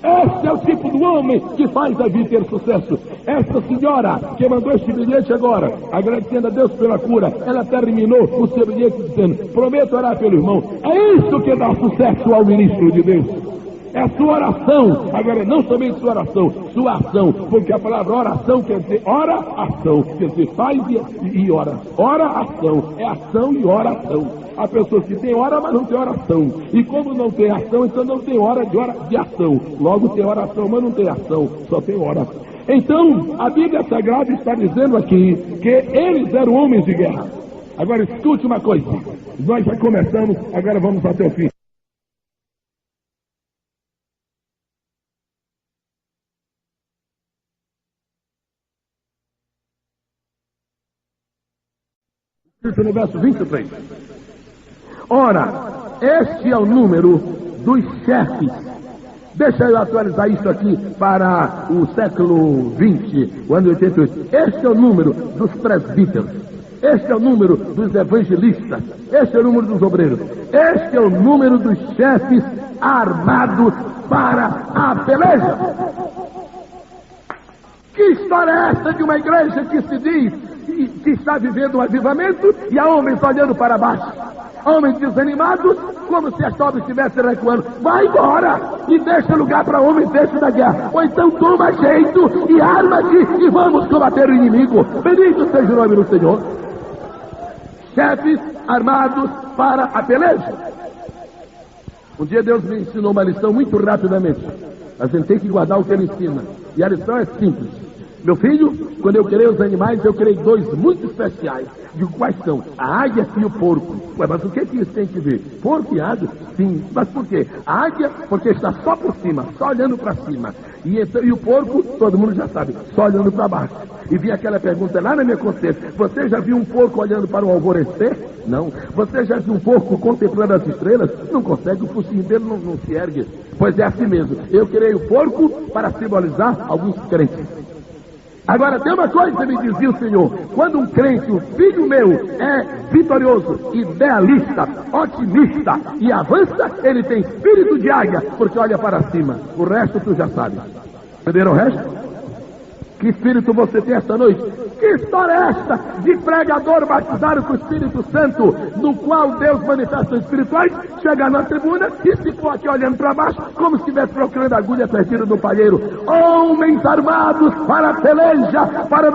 Esse é o tipo de homem que faz Davi ter sucesso. Essa senhora que mandou este bilhete agora, agradecendo a Deus pela cura, ela terminou o seu bilhete dizendo, prometo orar pelo irmão. É isso que dá sucesso ao ministro de Deus. É sua oração, agora não somente sua oração, sua ação, porque a palavra oração quer dizer ora, ação, quer dizer faz e ora. Ora, ação, é ação e oração. Há pessoas que têm hora, mas não tem oração. E como não tem ação, então não tem hora de ação. Logo tem oração, mas não tem ação, só tem hora. Então, a Bíblia Sagrada está dizendo aqui que eles eram homens de guerra. Agora escute uma coisa, nós já começamos, agora vamos até o fim. No verso 23. Ora, este é o número dos chefes. Deixa eu atualizar isso aqui para o século 20, o ano 88. Este é o número dos presbíteros. Este é o número dos evangelistas. Este é o número dos obreiros. Este é o número dos chefes armados para a peleja. Que história é essa de uma igreja que se diz que está vivendo um avivamento e há homens olhando para baixo, homens desanimados, como se as obras estivessem recuando? Vai embora e deixa lugar para homens dentro da guerra, ou então toma jeito e arma-te e vamos combater o inimigo. Bendito seja o nome do Senhor. Chefes armados para a peleja. Um dia Deus me ensinou uma lição muito rapidamente. A gente tem que guardar o que ele ensina, e a lição é simples. Meu filho, quando eu criei os animais, eu criei 2 muito especiais. Digo, quais são? A águia e o porco. Ué, mas o que isso tem que ver? Porco e águia? Sim. Mas por quê? A águia, porque está só por cima, só olhando para cima. E o porco, todo mundo já sabe, só olhando para baixo. E vi aquela pergunta lá na minha consciência. Você já viu um porco olhando para o alvorecer? Não. Você já viu um porco contemplando as estrelas? Não consegue, o focinho dele não se ergue. Pois é assim mesmo. Eu criei o porco para simbolizar alguns crentes. Agora tem uma coisa que me dizia o Senhor: quando um crente, o filho meu, é vitorioso, idealista, otimista e avança, ele tem espírito de águia, porque olha para cima. O resto tu já sabe. Entenderam o resto? Que espírito você tem esta noite? Que história é esta de pregador batizado com o Espírito Santo, no qual Deus manifesta espirituais, chega na tribuna e se for aqui olhando para baixo, como se estivesse procurando a agulha perdida no palheiro? Homens armados para a peleja, para